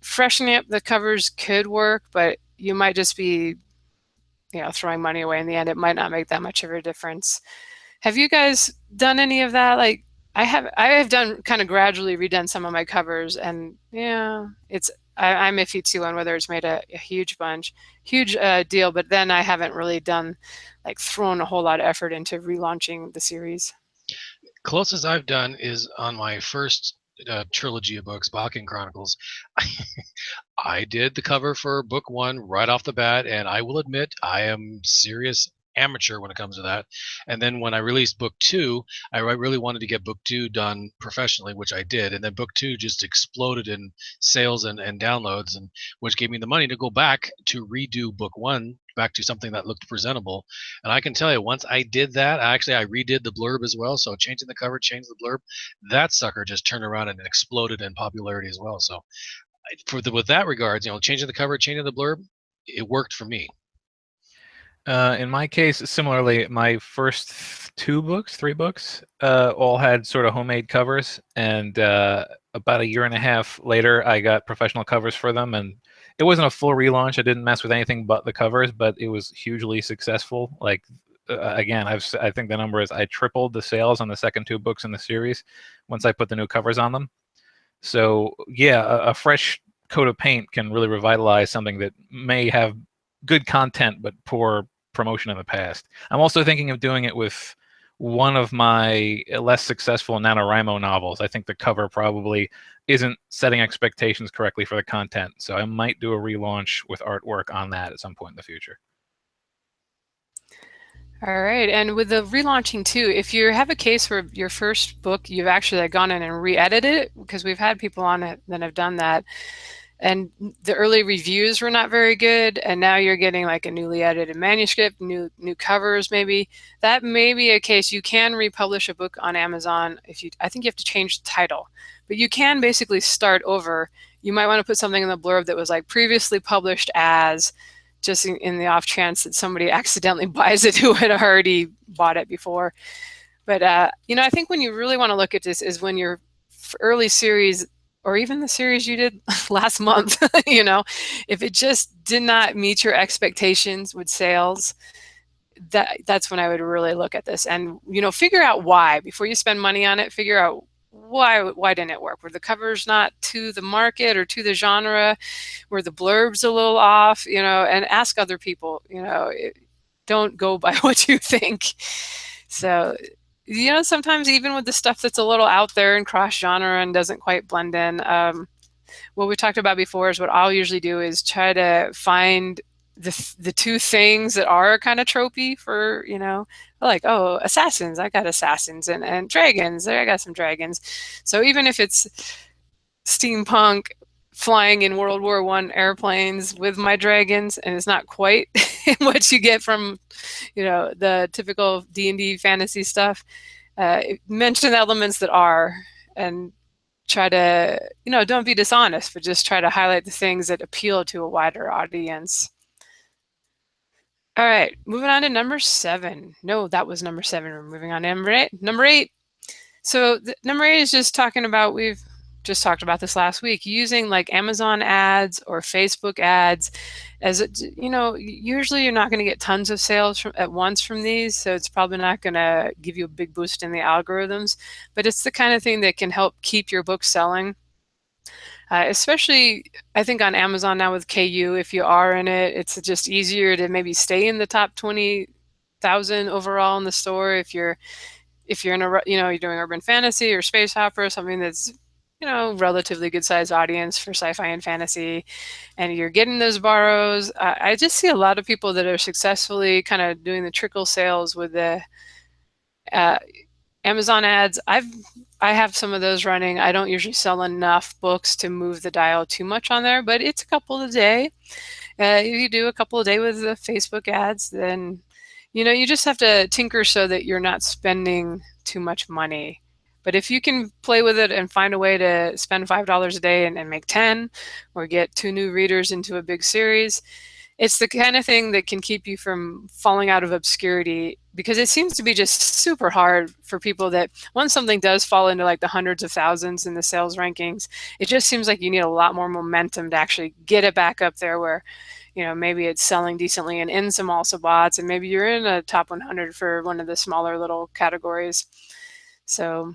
freshening up the covers could work, but you might just be, throwing money away in the end. It might not make that much of a difference. Have you guys done any of that? Like I have done kind of gradually redone some of my covers, and yeah, I'm iffy too on whether it's made a huge deal, but then I haven't really done, like, thrown a whole lot of effort into relaunching the series. Closest I've done is on my first trilogy of books, Bakken Chronicles. I did the cover for book one right off the bat, and I will admit I am serious amateur when it comes to that. And then when I released book two, I really wanted to get book two done professionally, which I did. And then book two just exploded in sales and downloads, and which gave me the money to go back to redo book one back to something that looked presentable. And I can tell you, once I did that, I redid the blurb as well. So changing the cover, changed the blurb, that sucker just turned around and exploded in popularity as well. So with that regards, changing the cover, changing the blurb, it worked for me. In my case, similarly, my first three books, all had sort of homemade covers, and about a year and a half later, I got professional covers for them, and it wasn't a full relaunch. I didn't mess with anything but the covers, but it was hugely successful. Like, again, I think the number is I tripled the sales on the second two books in the series once I put the new covers on them. So yeah, a fresh coat of paint can really revitalize something that may have good content but poor promotion in the past. I'm also thinking of doing it with one of my less successful NaNoWriMo novels. I think the cover probably isn't setting expectations correctly for the content, so I might do a relaunch with artwork on that at some point in the future. All right, and with the relaunching too, if you have a case where your first book, you've actually gone in and re-edited it, because we've had people on it that have done that, and the early reviews were not very good, and now you're getting like a newly edited manuscript, new covers maybe. That may be a case you can republish a book on Amazon. I think you have to change the title, but you can basically start over. You might want to put something in the blurb that was like previously published as, just in the off chance that somebody accidentally buys it who had already bought it before. But I think when you really want to look at this is when your early series, or even the series you did last month, if it just did not meet your expectations with sales, that's when I would really look at this and, figure out why. Before you spend money on it, figure out why didn't it work? Were the covers not to the market or to the genre? Were the blurbs a little off? And ask other people. Don't go by what you think. So, sometimes even with the stuff that's a little out there and cross genre and doesn't quite blend in, what we talked about before is what I'll usually do is try to find the two things that are kind of tropey for, like, oh, assassins, I got assassins, and dragons, I got some dragons. So even if it's steampunk flying in World War I airplanes with my dragons, and it's not quite what you get from, the typical D&D fantasy stuff, mention elements that are, and try to, don't be dishonest, but just try to highlight the things that appeal to a wider audience. All right, moving on to number 7. No, that was number 7. We're moving on to number 8. Number 8. So number 8 is just talking about, we've just talked about this last week, using like Amazon ads or Facebook ads as, usually you're not going to get tons of sales at once from these, so it's probably not going to give you a big boost in the algorithms, but it's the kind of thing that can help keep your book selling. Especially, I think, on Amazon now with KU, if you are in it, it's just easier to maybe stay in the top 20,000 overall in the store if you're in a, you're doing urban fantasy or space opera, something that's relatively good sized audience for sci-fi and fantasy, and you're getting those borrows. I just see a lot of people that are successfully kind of doing the trickle sales with the uh, Amazon ads. I have some of those running. I don't usually sell enough books to move the dial too much on there, but it's a couple a day. If you do a couple a day with the Facebook ads, then you just have to tinker so that you're not spending too much money. But if you can play with it and find a way to spend $5 a day and make 10, or get 2 new readers into a big series, it's the kind of thing that can keep you from falling out of obscurity, because it seems to be just super hard for people that once something does fall into like the hundreds of thousands in the sales rankings, it just seems like you need a lot more momentum to actually get it back up there where maybe it's selling decently and in some also bots, and maybe you're in a top 100 for one of the smaller little categories. So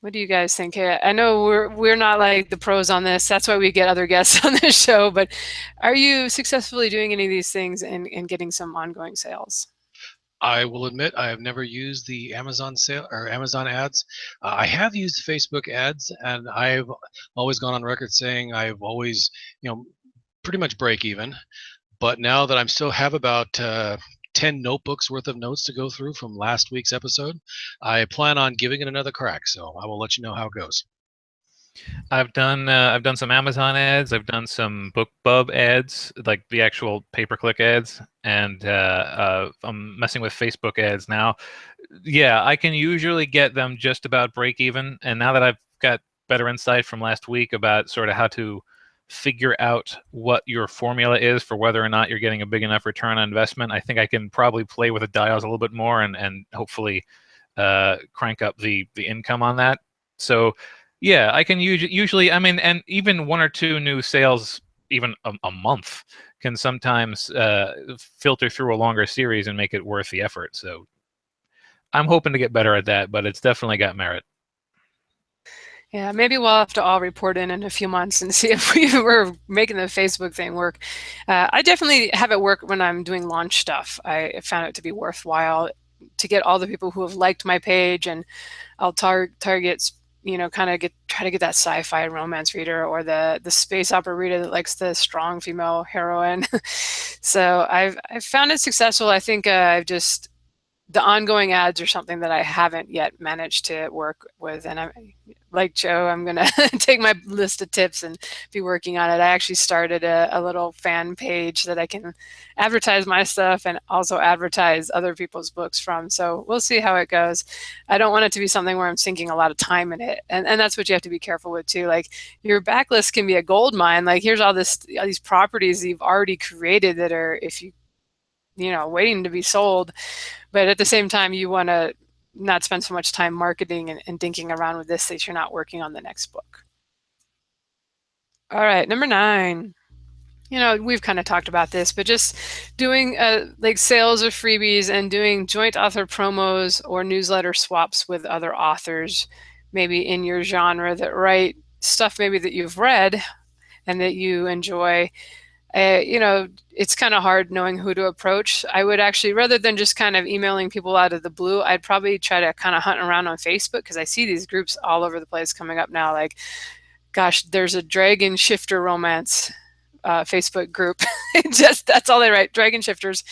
what do you guys think? I know we're not like the pros on this. That's why we get other guests on this show. But are you successfully doing any of these things and getting some ongoing sales? I will admit I have never used the Amazon sale or Amazon ads. I have used Facebook ads, and I've always gone on record saying I've always, pretty much break even. But now that I'm still have about 10 notebooks worth of notes to go through from last week's episode, I plan on giving it another crack. So I will let you know how it goes. I've done some Amazon ads. I've done some BookBub ads, like the actual pay-per-click ads, and I'm messing with Facebook ads now. Yeah, I can usually get them just about break even. And now that I've got better insight from last week about sort of how to figure out what your formula is for whether or not you're getting a big enough return on investment, I think I can probably play with the dials a little bit more and hopefully crank up the income on that. So yeah, I can usually, I mean, and even 1 or 2 new sales, even a month, can sometimes filter through a longer series and make it worth the effort. So I'm hoping to get better at that, but it's definitely got merit. Yeah, maybe we'll have to all report in a few months and see if we were making the Facebook thing work. I definitely have it work when I'm doing launch stuff. I found it to be worthwhile to get all the people who have liked my page, and I'll target, kind of try to get that sci-fi romance reader or the space opera reader that likes the strong female heroine. So I've found it successful. I think the ongoing ads are something that I haven't yet managed to work with. And I'm like Joe, I'm going to take my list of tips and be working on it. I actually started a little fan page that I can advertise my stuff and also advertise other people's books from. So we'll see how it goes. I don't want it to be something where I'm sinking a lot of time in it. And that's what you have to be careful with too. Like, your backlist can be a gold mine. Like, here's all these properties you've already created that are, if you waiting to be sold. But at the same time, you want to not spend so much time marketing and dinking around with this that you're not working on the next book. All right, number 9. We've kind of talked about this, but just doing like sales or freebies and doing joint author promos or newsletter swaps with other authors, maybe in your genre, that write stuff maybe that you've read and that you enjoy. It's kind of hard knowing who to approach. I would actually, rather than just kind of emailing people out of the blue, I'd probably try to kind of hunt around on Facebook, because I see these groups all over the place coming up now. Like, gosh, there's a dragon shifter romance Facebook group. That's all they write, dragon shifters,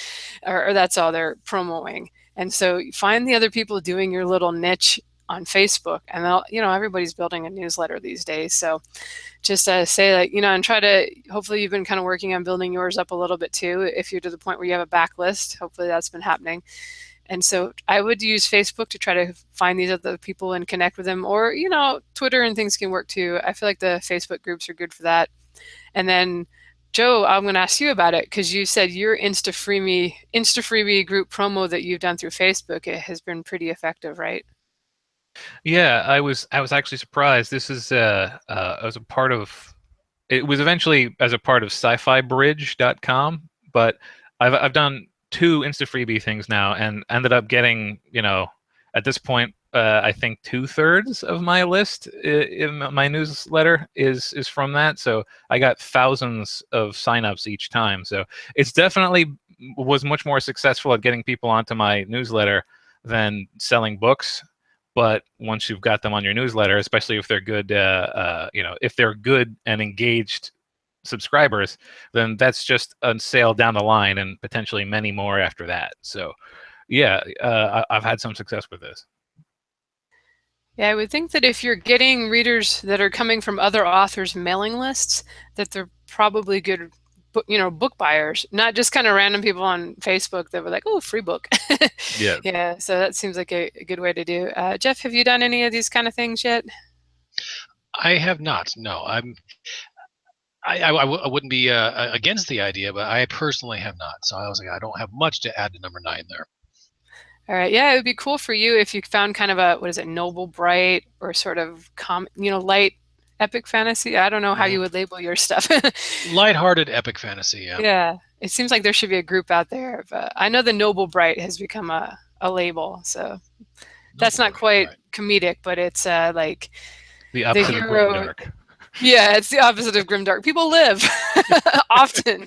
or that's all they're promoting. And so find the other people doing your little niche on Facebook, and everybody's building a newsletter these days. So just say, like, and try to, hopefully you've been kind of working on building yours up a little bit too. If you're to the point where you have a backlist, hopefully that's been happening. And so I would use Facebook to try to find these other people and connect with them, or, Twitter and things can work too. I feel like the Facebook groups are good for that. And then Joe, I'm going to ask you about it, because you said your Insta Freebie group promo that you've done through Facebook, it has been pretty effective, right? Yeah, I was actually surprised. This is as a part of, it was eventually as a part of sci-fi-bridge.com, but I've done 2 Insta Freebie things now and ended up getting, at this point, I think 2/3 of my list in my newsletter is from that. So I got thousands of signups each time. So it's definitely was much more successful at getting people onto my newsletter than selling books. But once you've got them on your newsletter, especially if they're good, if they're good and engaged subscribers, then that's just a sale down the line and potentially many more after that. So yeah, I've had some success with this. Yeah, I would think that if you're getting readers that are coming from other authors' mailing lists, that they're probably good, book buyers, not just kind of random people on Facebook that were like, "Oh, free book." Yeah. Yeah, so that seems like a good way to do. Jeff, have you done any of these kind of things yet? I have not. No, I wouldn't be against the idea, but I personally have not. So I was like, I don't have much to add to number 9 there. All right, yeah, it would be cool for you if you found kind of a, what is it, noble, bright, or sort of light epic fantasy. I don't know how you would label your stuff. Lighthearted epic fantasy, yeah. Yeah, it seems like there should be a group out there. But I know the Noble Bright has become a label, so that's Noble not Bright, quite right. comedic, but it's like The the opposite of hero. grimdark. Yeah, it's the opposite of grimdark. People live often.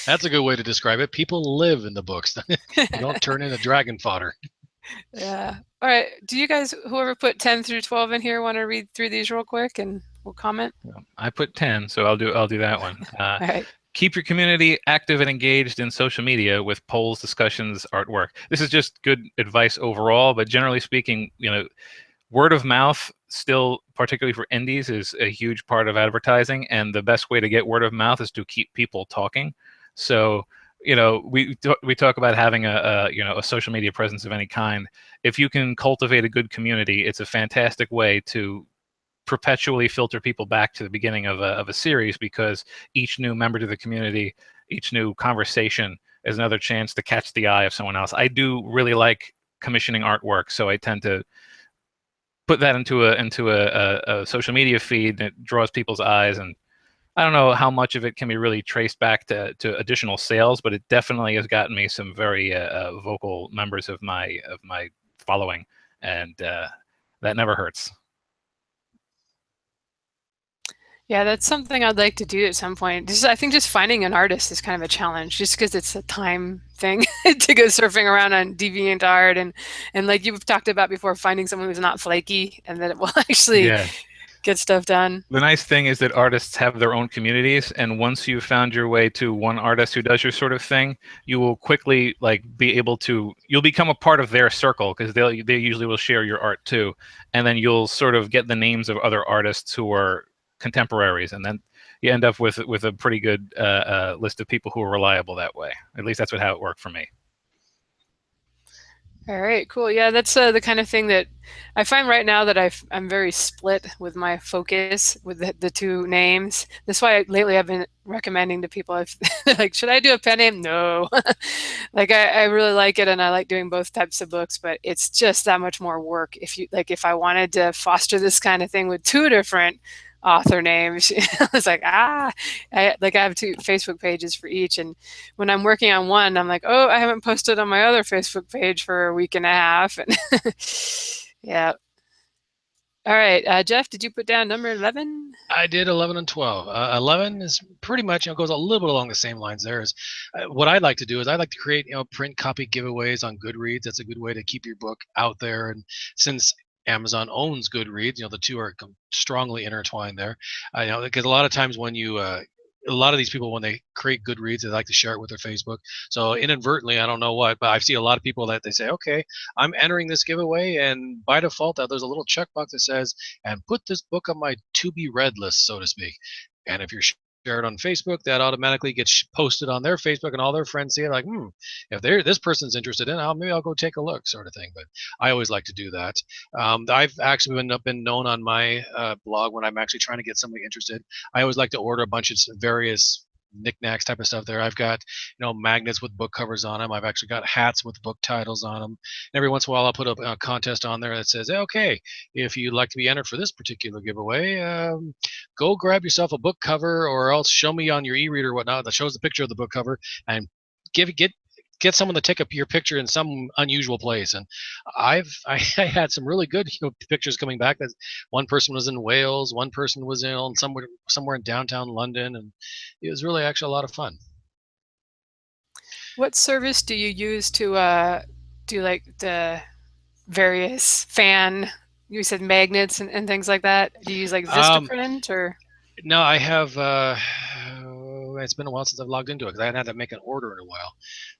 That's a good way to describe it. People live in the books. You don't turn into dragon fodder. Yeah. All right. Do you guys, whoever put 10 through 12 in here, want to read through these real quick and we'll comment? I put 10, so I'll do that one. All right. Keep your community active and engaged in social media with polls, discussions, artwork. This is just good advice overall, but generally speaking, word of mouth still, particularly for indies, is a huge part of advertising, and the best way to get word of mouth is to keep people talking. So, we talk about having a social media presence of any kind. If you can cultivate a good community, it's a fantastic way to perpetually filter people back to the beginning of a series, because each new member to the community, each new conversation is another chance to catch the eye of someone else. I do really like commissioning artwork, so I tend to put that into a social media feed that draws people's eyes. And I don't know how much of it can be really traced back to additional sales, but it definitely has gotten me some very vocal members of my following, and that never hurts. Yeah, that's something I'd like to do at some point. I think just finding an artist is kind of a challenge, just because it's a time thing to go surfing around on DeviantArt and like you've talked about before, finding someone who's not flaky and that it will actually Yeah. get stuff done. The nice thing is that artists have their own communities, and once you've found your way to one artist who does your sort of thing, you will quickly you'll become a part of their circle, because they usually will share your art too, and then you'll sort of get the names of other artists who are contemporaries, and then you end up with a pretty good list of people who are reliable that way. At least that's how it worked for me. All right, cool. Yeah, that's the kind of thing that I find right now that I'm very split with my focus with the two names. That's why lately I've been recommending to people, if like, should I do a pen name? No. Like I really like it and I like doing both types of books, but it's just that much more work. If I wanted to foster this kind of thing with two different author names, it's like, I have two Facebook pages for each, and when I'm working on one, I'm like, oh, I haven't posted on my other Facebook page for a week and a half. And yeah. All right, Jeff, did you put down number 11? I did 11 and 12. 11 is pretty much, goes a little bit along the same lines there. Is what I'd like to do is I'd like to create, print copy giveaways on Goodreads. That's a good way to keep your book out there. And since Amazon owns Goodreads, the two are strongly intertwined there. Because a lot of times when a lot of these people, when they create Goodreads, they like to share it with their Facebook. So inadvertently, I don't know what, but I've seen a lot of people that they say, okay, I'm entering this giveaway, and by default, there's a little checkbox that says, and put this book on my to be read list, so to speak. And if you're share it on Facebook, that automatically gets posted on their Facebook, and all their friends see it, like, if this person's interested in it, maybe I'll go take a look, sort of thing. But I always like to do that. I've actually been known on my blog, when I'm actually trying to get somebody interested, I always like to order a bunch of various knickknacks type of stuff there. I've got magnets with book covers on them. I've actually got hats with book titles on them. And every once in a while I'll put a contest on there that says, hey, okay, if you'd like to be entered for this particular giveaway, go grab yourself a book cover, or else show me on your e-reader or whatnot that shows the picture of the book cover, and get someone to take up your picture in some unusual place. And I had some really good pictures coming back. That one person was in Wales, one person was in somewhere in downtown London, and it was really actually a lot of fun. What service do you use to do like the various you said magnets and things like that? Do you use like Vistaprint or? No, I have. It's been a while since I've logged into it because I hadn't had to make an order in a while.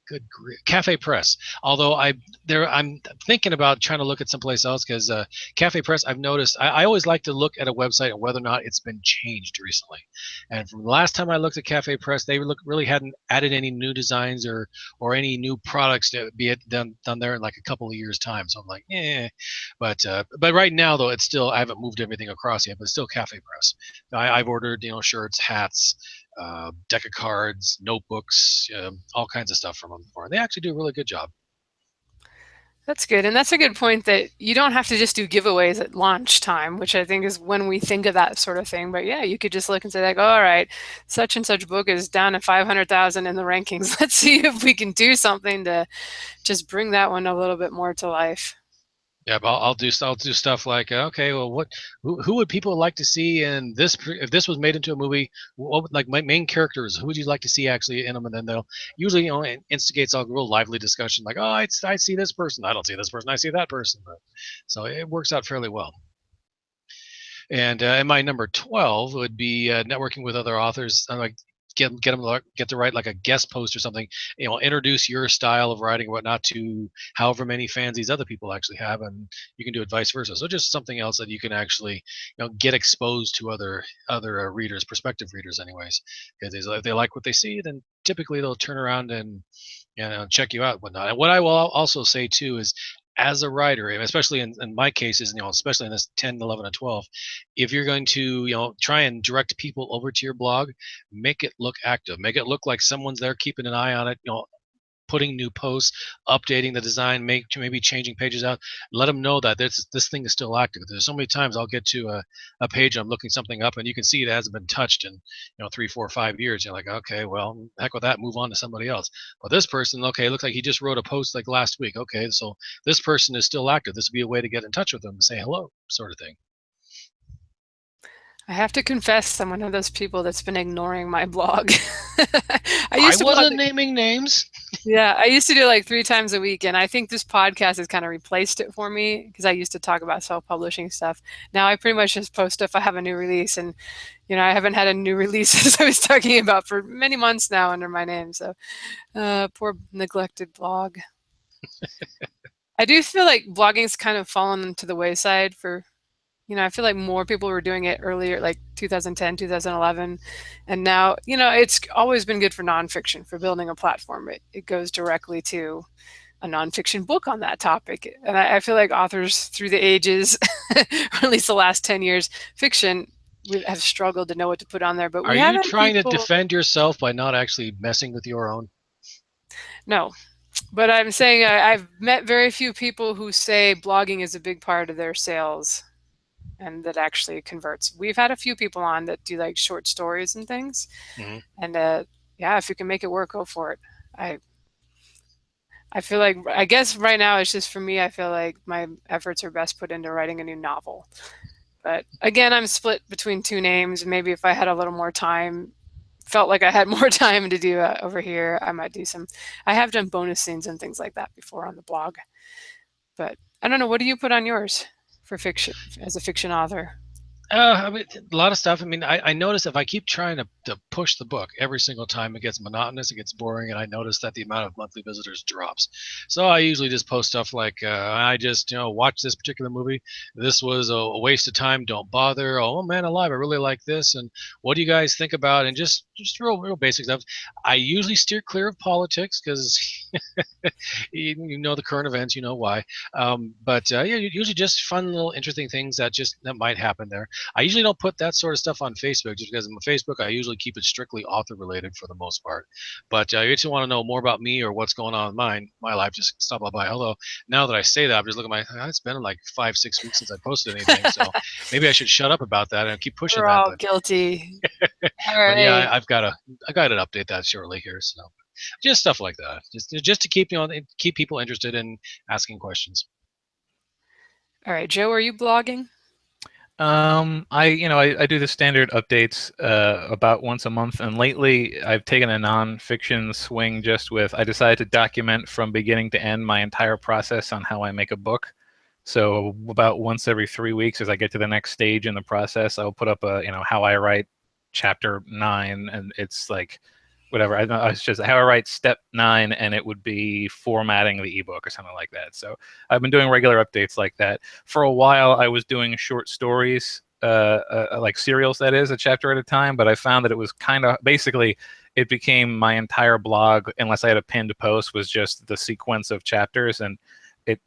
Good grief. Cafe Press. Although I'm thinking about trying to look at someplace else because Cafe Press, I've noticed. I always like to look at a website and whether or not it's been changed recently. And from the last time I looked at Cafe Press, they really hadn't added any new designs or any new products to be done there in like a couple of years time. So I'm like, eh. But right now though, it's still I haven't moved everything across yet, but it's still Cafe Press. I've ordered shirts, hats, deck of cards, notebooks, all kinds of stuff from them before. And they actually do a really good job. That's good. And that's a good point that you don't have to just do giveaways at launch time, which I think is when we think of that sort of thing. But yeah, you could just look and say like, oh, all right, such and such book is down to 500,000 in the rankings. Let's see if we can do something to just bring that one a little bit more to life. Yeah, but I'll do stuff like okay, well, who would people like to see in this if this was made into a movie? What like my main characters? Who would you like to see actually in them? And then they'll usually it instigates a real lively discussion like, oh, I see this person, I don't see this person, I see that person. So it works out fairly well. And my number 12 would be networking with other authors. Like get to write like a guest post or something. Introduce your style of writing or whatnot to however many fans these other people actually have, and you can do it vice versa. So just something else that you can actually get exposed to other readers, prospective readers, anyways. Because if they like what they see, then typically they'll turn around and check you out and whatnot. And what I will also say too is as a writer, especially in my cases, especially in this 10, 11, and 12, if you're going to, try and direct people over to your blog, make it look active, make it look like someone's there keeping an eye on it, putting new posts, updating the design, maybe changing pages out. Let them know that this thing is still active. There's so many times I'll get to a page, I'm looking something up, and you can see it hasn't been touched in 3, 4, 5 years. You're like, okay, well, heck with that, move on to somebody else. But this person, okay, looks like he just wrote a post like last week. Okay, so this person is still active. This would be a way to get in touch with them and say hello, sort of thing. I have to confess, I'm one of those people that's been ignoring my blog. I wasn't naming names. Yeah, I used to do like 3 times a week, and I think this podcast has kind of replaced it for me because I used to talk about self-publishing stuff. Now I pretty much just post if I have a new release, and I haven't had a new release as I was talking about for many months now under my name. So poor neglected blog. I do feel like blogging's kind of fallen to the wayside for I feel like more people were doing it earlier, like 2010, 2011. And now, it's always been good for nonfiction, for building a platform. It goes directly to a nonfiction book on that topic. And I feel like authors through the ages, or at least the last 10 years, fiction, we have struggled to know what to put on there. But are you trying to defend yourself by not actually messing with your own? No. But I'm saying I've met very few people who say blogging is a big part of their sales and that actually converts. We've had a few people on that do like short stories and things. Mm-hmm. And yeah, if you can make it work, go for it. I feel like, I guess right now it's just for me, I feel like my efforts are best put into writing a new novel. But again, I'm split between 2 names. Maybe if I had a little more time, felt like I had more time to do over here, I might do I have done bonus scenes and things like that before on the blog. But I don't know, what do you put on yours for fiction, as a fiction author? I mean, a lot of stuff. I mean, I notice if I keep trying to push the book every single time, it gets monotonous, it gets boring, and I notice that the amount of monthly visitors drops. So I usually just post stuff like, I just, watch this particular movie. This was a waste of time. Don't bother. Oh man alive, I really like this. And what do you guys think about? And just real basic stuff. I usually steer clear of politics because you know the current events, you know why. But yeah, usually just fun little interesting things that might happen there. I usually don't put that sort of stuff on Facebook just because on Facebook I usually keep it strictly author related for the most part. But if you want to know more about me or what's going on in my life, just stop by. Although now that I say that, I'm just looking at it's been like 5-6 weeks since I posted anything, so maybe I should shut up about that and keep pushing We're that. all guilty. All right. But yeah, I got to update that shortly here. So just stuff like that, just to keep keep people interested in asking questions. All right, Joe, are you blogging? I do the standard updates about once a month, and lately I've taken a non-fiction swing I decided to document from beginning to end my entire process on how I make a book. So about once every 3 weeks, as I get to the next stage in the process, I'll put up a, how I write chapter 9, and it's like whatever. I don't know, it's just how I write step 9, and it would be formatting the ebook or something like that. So I've been doing regular updates like that. For a while, I was doing short stories, like serials, that is, a chapter at a time. But I found that it was kind of basically it became my entire blog, unless I had a pinned post, was just the sequence of chapters, and it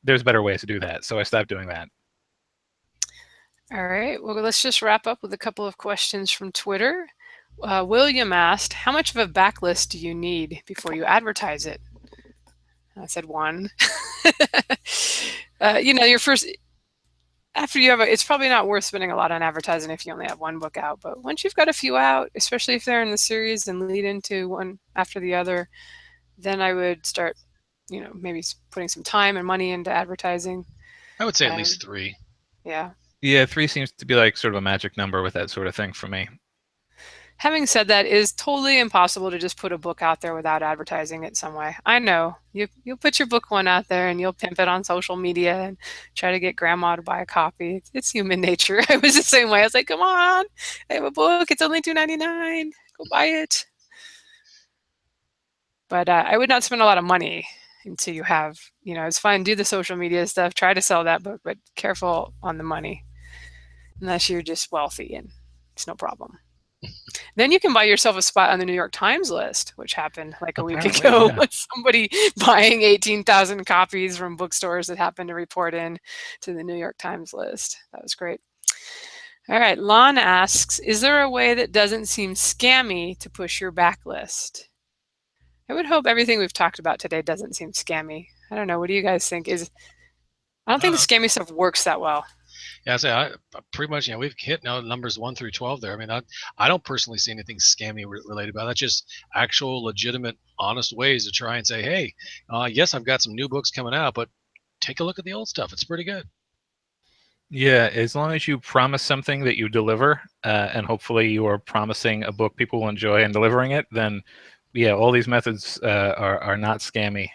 there's better ways to do that. So I stopped doing that. All right, well, let's just wrap up with a couple of questions from Twitter. William asked, how much of a backlist do you need before you advertise it? I said 1. Your first, after you have it's probably not worth spending a lot on advertising if you only have 1 book out. But once you've got a few out, especially if they're in the series and lead into one after the other, then I would start, maybe putting some time and money into advertising. I would say at least 3. Yeah. Yeah, 3 seems to be like sort of a magic number with that sort of thing for me. Having said that, it is totally impossible to just put a book out there without advertising it some way. I know you'll put your book one out there and you'll pimp it on social media and try to get grandma to buy a copy. It's human nature. I was the same way. I was like, come on, I have a book. It's only $2.99. Go buy it. But I would not spend a lot of money until you have, it's fine. Do the social media stuff. Try to sell that book, but careful on the money. Unless you're just wealthy and it's no problem. Then you can buy yourself a spot on the New York Times list, which happened like a week ago with somebody buying 18,000 copies from bookstores that happened to report in to the New York Times list. That was great. All right, Lon asks, is there a way that doesn't seem scammy to push your backlist? I would hope everything we've talked about today doesn't seem scammy. I don't know. What do you guys think? I don't think the scammy stuff works that well. Yeah, I pretty much, we've hit now numbers 1 through 12 there. I mean, I don't personally see anything scammy related about that. Just actual, legitimate, honest ways to try and say, hey, yes, I've got some new books coming out, but take a look at the old stuff. It's pretty good. Yeah, as long as you promise something that you deliver, and hopefully you are promising a book people will enjoy and delivering it, then yeah, all these methods are not scammy.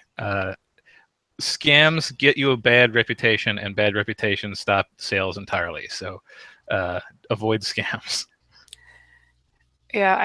Scams get you a bad reputation, and bad reputations stop sales entirely. So avoid scams. Yeah,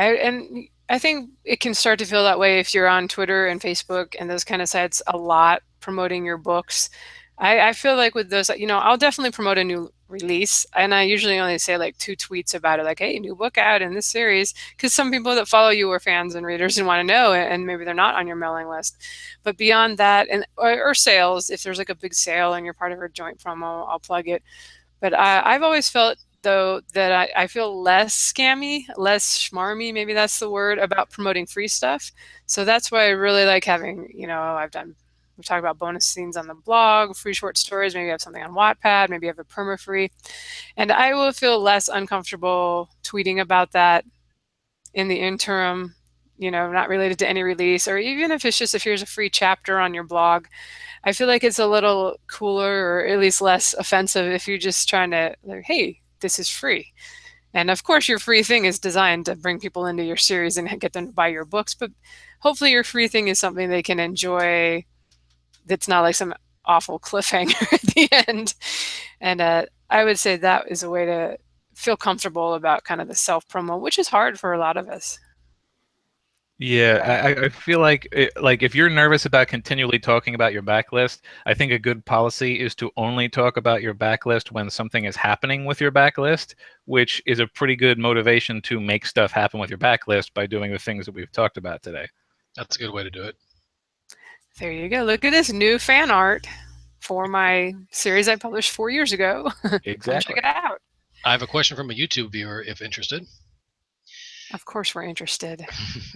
I think it can start to feel that way if you're on Twitter and Facebook and those kind of sites a lot promoting your books. I feel like with those, I'll definitely promote a new release, and I usually only say like 2 tweets about it, like, hey, new book out in this series, because some people that follow you are fans and readers and want to know, and maybe they're not on your mailing list. But beyond that, or sales, if there's like a big sale and you're part of a joint promo, I'll plug it. But I've always felt, though, that I feel less scammy, less schmarmy, maybe that's the word, about promoting free stuff. So that's why I really like having, we talk about bonus scenes on the blog, free short stories, maybe you have something on Wattpad, maybe you have a perma-free. And I will feel less uncomfortable tweeting about that in the interim, not related to any release, or even if it's just if here's a free chapter on your blog. I feel like it's a little cooler, or at least less offensive, if you're just trying to, like, hey, this is free. And of course, your free thing is designed to bring people into your series and get them to buy your books. But hopefully your free thing is something they can enjoy that's not like some awful cliffhanger at the end. And I would say that is a way to feel comfortable about kind of the self-promo, which is hard for a lot of us. Yeah, I feel like if you're nervous about continually talking about your backlist, I think a good policy is to only talk about your backlist when something is happening with your backlist, which is a pretty good motivation to make stuff happen with your backlist by doing the things that we've talked about today. That's a good way to do it. There you go. Look at this new fan art for my series I published 4 years ago. Exactly. Check it out. I have a question from a YouTube viewer, if interested. Of course we're interested.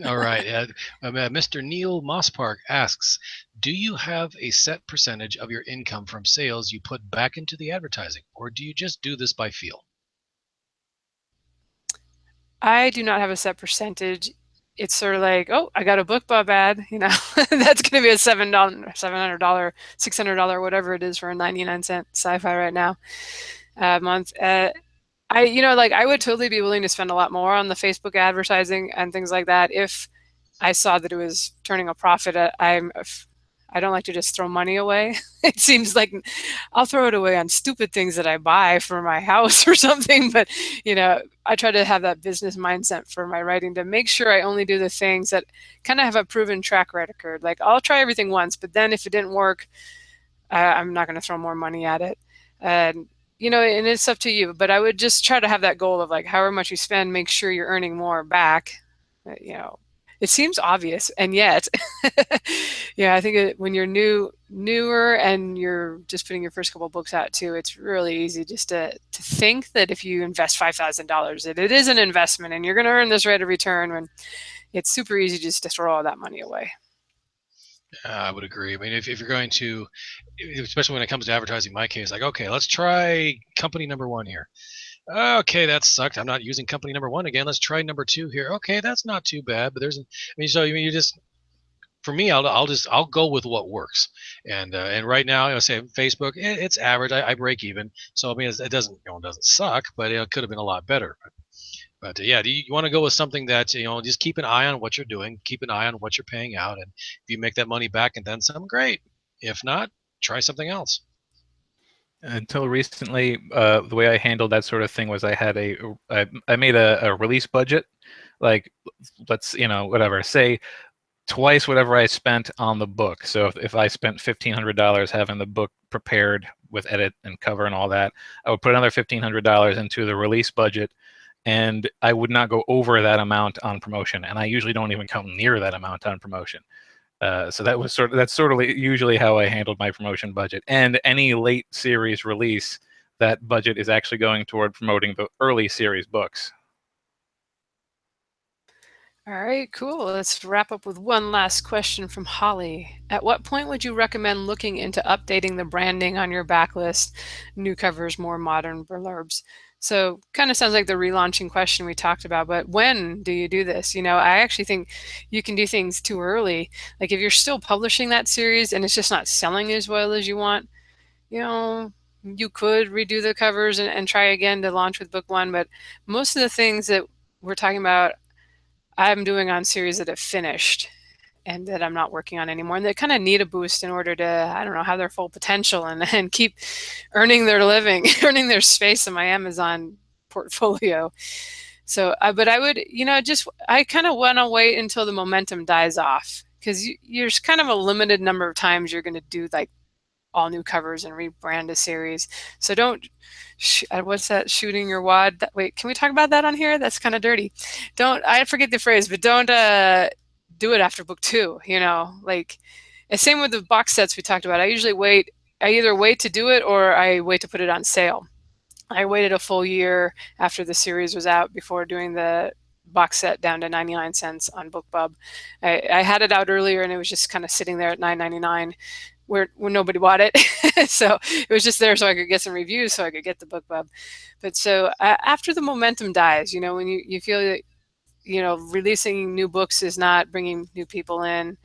All right. Mr. Neil Mosspark asks, do you have a set percentage of your income from sales you put back into the advertising, or do you just do this by feel? I do not have a set percentage. It's sort of like, oh, I got a book Bob ad, that's going to be a $700, $600, whatever it is for a 99-cent sci-fi right now a month. I would totally be willing to spend a lot more on the Facebook advertising and things like that if I saw that it was turning a profit. I I don't like to just throw money away. It seems like I'll throw it away on stupid things that I buy for my house or something, but I try to have that business mindset for my writing to make sure I only do the things that kind of have a proven track record. Like I'll try everything once, but then if it didn't work, I'm not going to throw more money at it. And and it's up to you, but I would just try to have that goal of like however much you spend, make sure you're earning more back. It seems obvious, and yet, yeah, I think when you're newer, and you're just putting your first couple books out too, it's really easy just to think that if you invest $5,000, that it is an investment, and you're going to earn this rate of return. When it's super easy just to throw all that money away. I would agree. I mean, if you're going to, especially when it comes to advertising, in my case, like, okay, let's try company number one here. Okay, that sucked. I'm not using company number one again. Let's try number two here. Okay, that's not too bad. But you just, for me, I'll go with what works. And right now, say Facebook, it's average. I break even. So I mean, it doesn't suck, but it could have been a lot better. But yeah, you want to go with something that just keep an eye on what you're doing, keep an eye on what you're paying out, and if you make that money back and then some, great. If not, try something else. Until recently, the way I handled that sort of thing was I made a release budget, like let's whatever, say twice whatever I spent on the book. So if I spent $1,500 having the book prepared with edit and cover and all that, I would put another $1,500 into the release budget, and I would not go over that amount on promotion. And I usually don't even come near that amount on promotion. So that's sort of usually how I handled my promotion budget. And any late series release, that budget is actually going toward promoting the early series books. All right, cool. Let's wrap up with one last question from Holly. At what point would you recommend looking into updating the branding on your backlist, new covers, more modern blurbs? So kind of sounds like the relaunching question we talked about, but when do you do this? I actually think you can do things too early. Like if you're still publishing that series and it's just not selling as well as you want, you could redo the covers and try again to launch with book one. But most of the things that we're talking about, I'm doing on series that have finished and that I'm not working on anymore, and they kind of need a boost in order to, I don't know, have their full potential and keep earning their living, earning their space in my Amazon portfolio. So, but I would, I kind of want to wait until the momentum dies off, because there's kind of a limited number of times you're going to do like all new covers and rebrand a series. So don't, what's that, shooting your wad? Wait, can we talk about that on here? That's kind of dirty. I forget the phrase, but don't do it after book two, like, and same with the box sets we talked about. I either wait to do it or I wait to put it on sale. I waited a full year after the series was out before doing the box set down to 99 cents on BookBub. I had it out earlier and it was just kind of sitting there at $9.99 where nobody bought it. So it was just there so I could get some reviews so I could get the BookBub. But so after the momentum dies, when you feel that, releasing new books is not bringing new people in,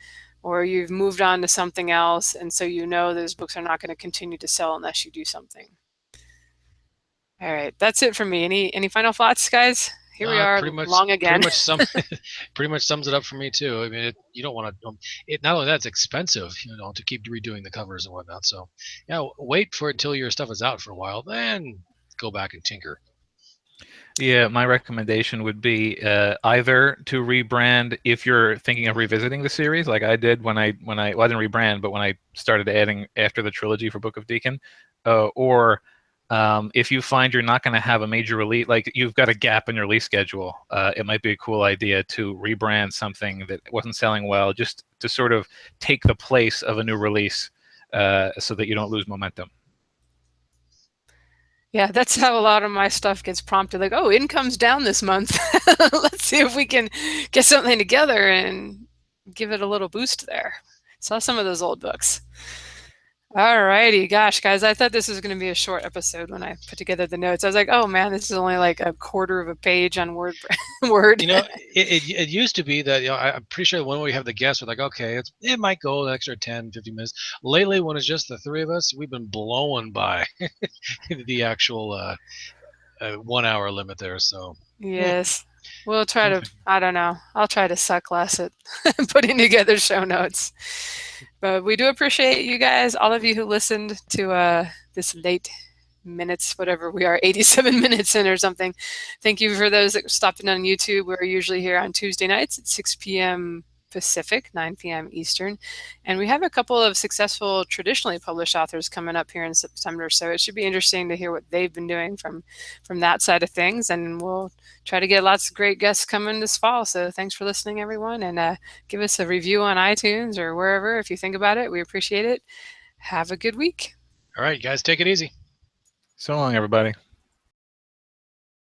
or you've moved on to something else, and so those books are not going to continue to sell unless you do something. All right, that's it for me. Any final thoughts, guys? Here we are, long again. Pretty much sums it up for me too. I mean, you don't want to. Not only that, it's expensive, to keep redoing the covers and whatnot. So, yeah, wait for it until your stuff is out for a while, then go back and tinker. Yeah, my recommendation would be either to rebrand if you're thinking of revisiting the series, like I did when I didn't rebrand, but when I started adding after the trilogy for Book of Deacon, or if you find you're not going to have a major release, like you've got a gap in your release schedule, it might be a cool idea to rebrand something that wasn't selling well, just to sort of take the place of a new release, so that you don't lose momentum. Yeah, that's how a lot of my stuff gets prompted, like, oh, income's down this month. Let's see if we can get something together and give it a little boost there. Saw some of those old books. All righty, gosh, guys, I thought this was going to be a short episode when I put together the notes. I was like, oh man, this is only like a quarter of a page on Word. It used to be that, I'm pretty sure when we have the guests, we're like, okay, it might go an extra 10, 15 minutes. Lately, when it's just the three of us, we've been blowing by the actual 1 hour limit there. So yes, we'll try to, I don't know, I'll try to suck less at putting together show notes. But we do appreciate you guys, all of you who listened to this late minutes, whatever we are, 87 minutes in or something. Thank you for those that stopped in on YouTube. We're usually here on Tuesday nights at 6 p.m. Pacific, 9 p.m. Eastern. And we have a couple of successful traditionally published authors coming up here in September. So it should be interesting to hear what they've been doing from that side of things. And we'll try to get lots of great guests coming this fall. So thanks for listening, everyone. And give us a review on iTunes or wherever if you think about it. We appreciate it. Have a good week. All right, guys, take it easy. So long, everybody.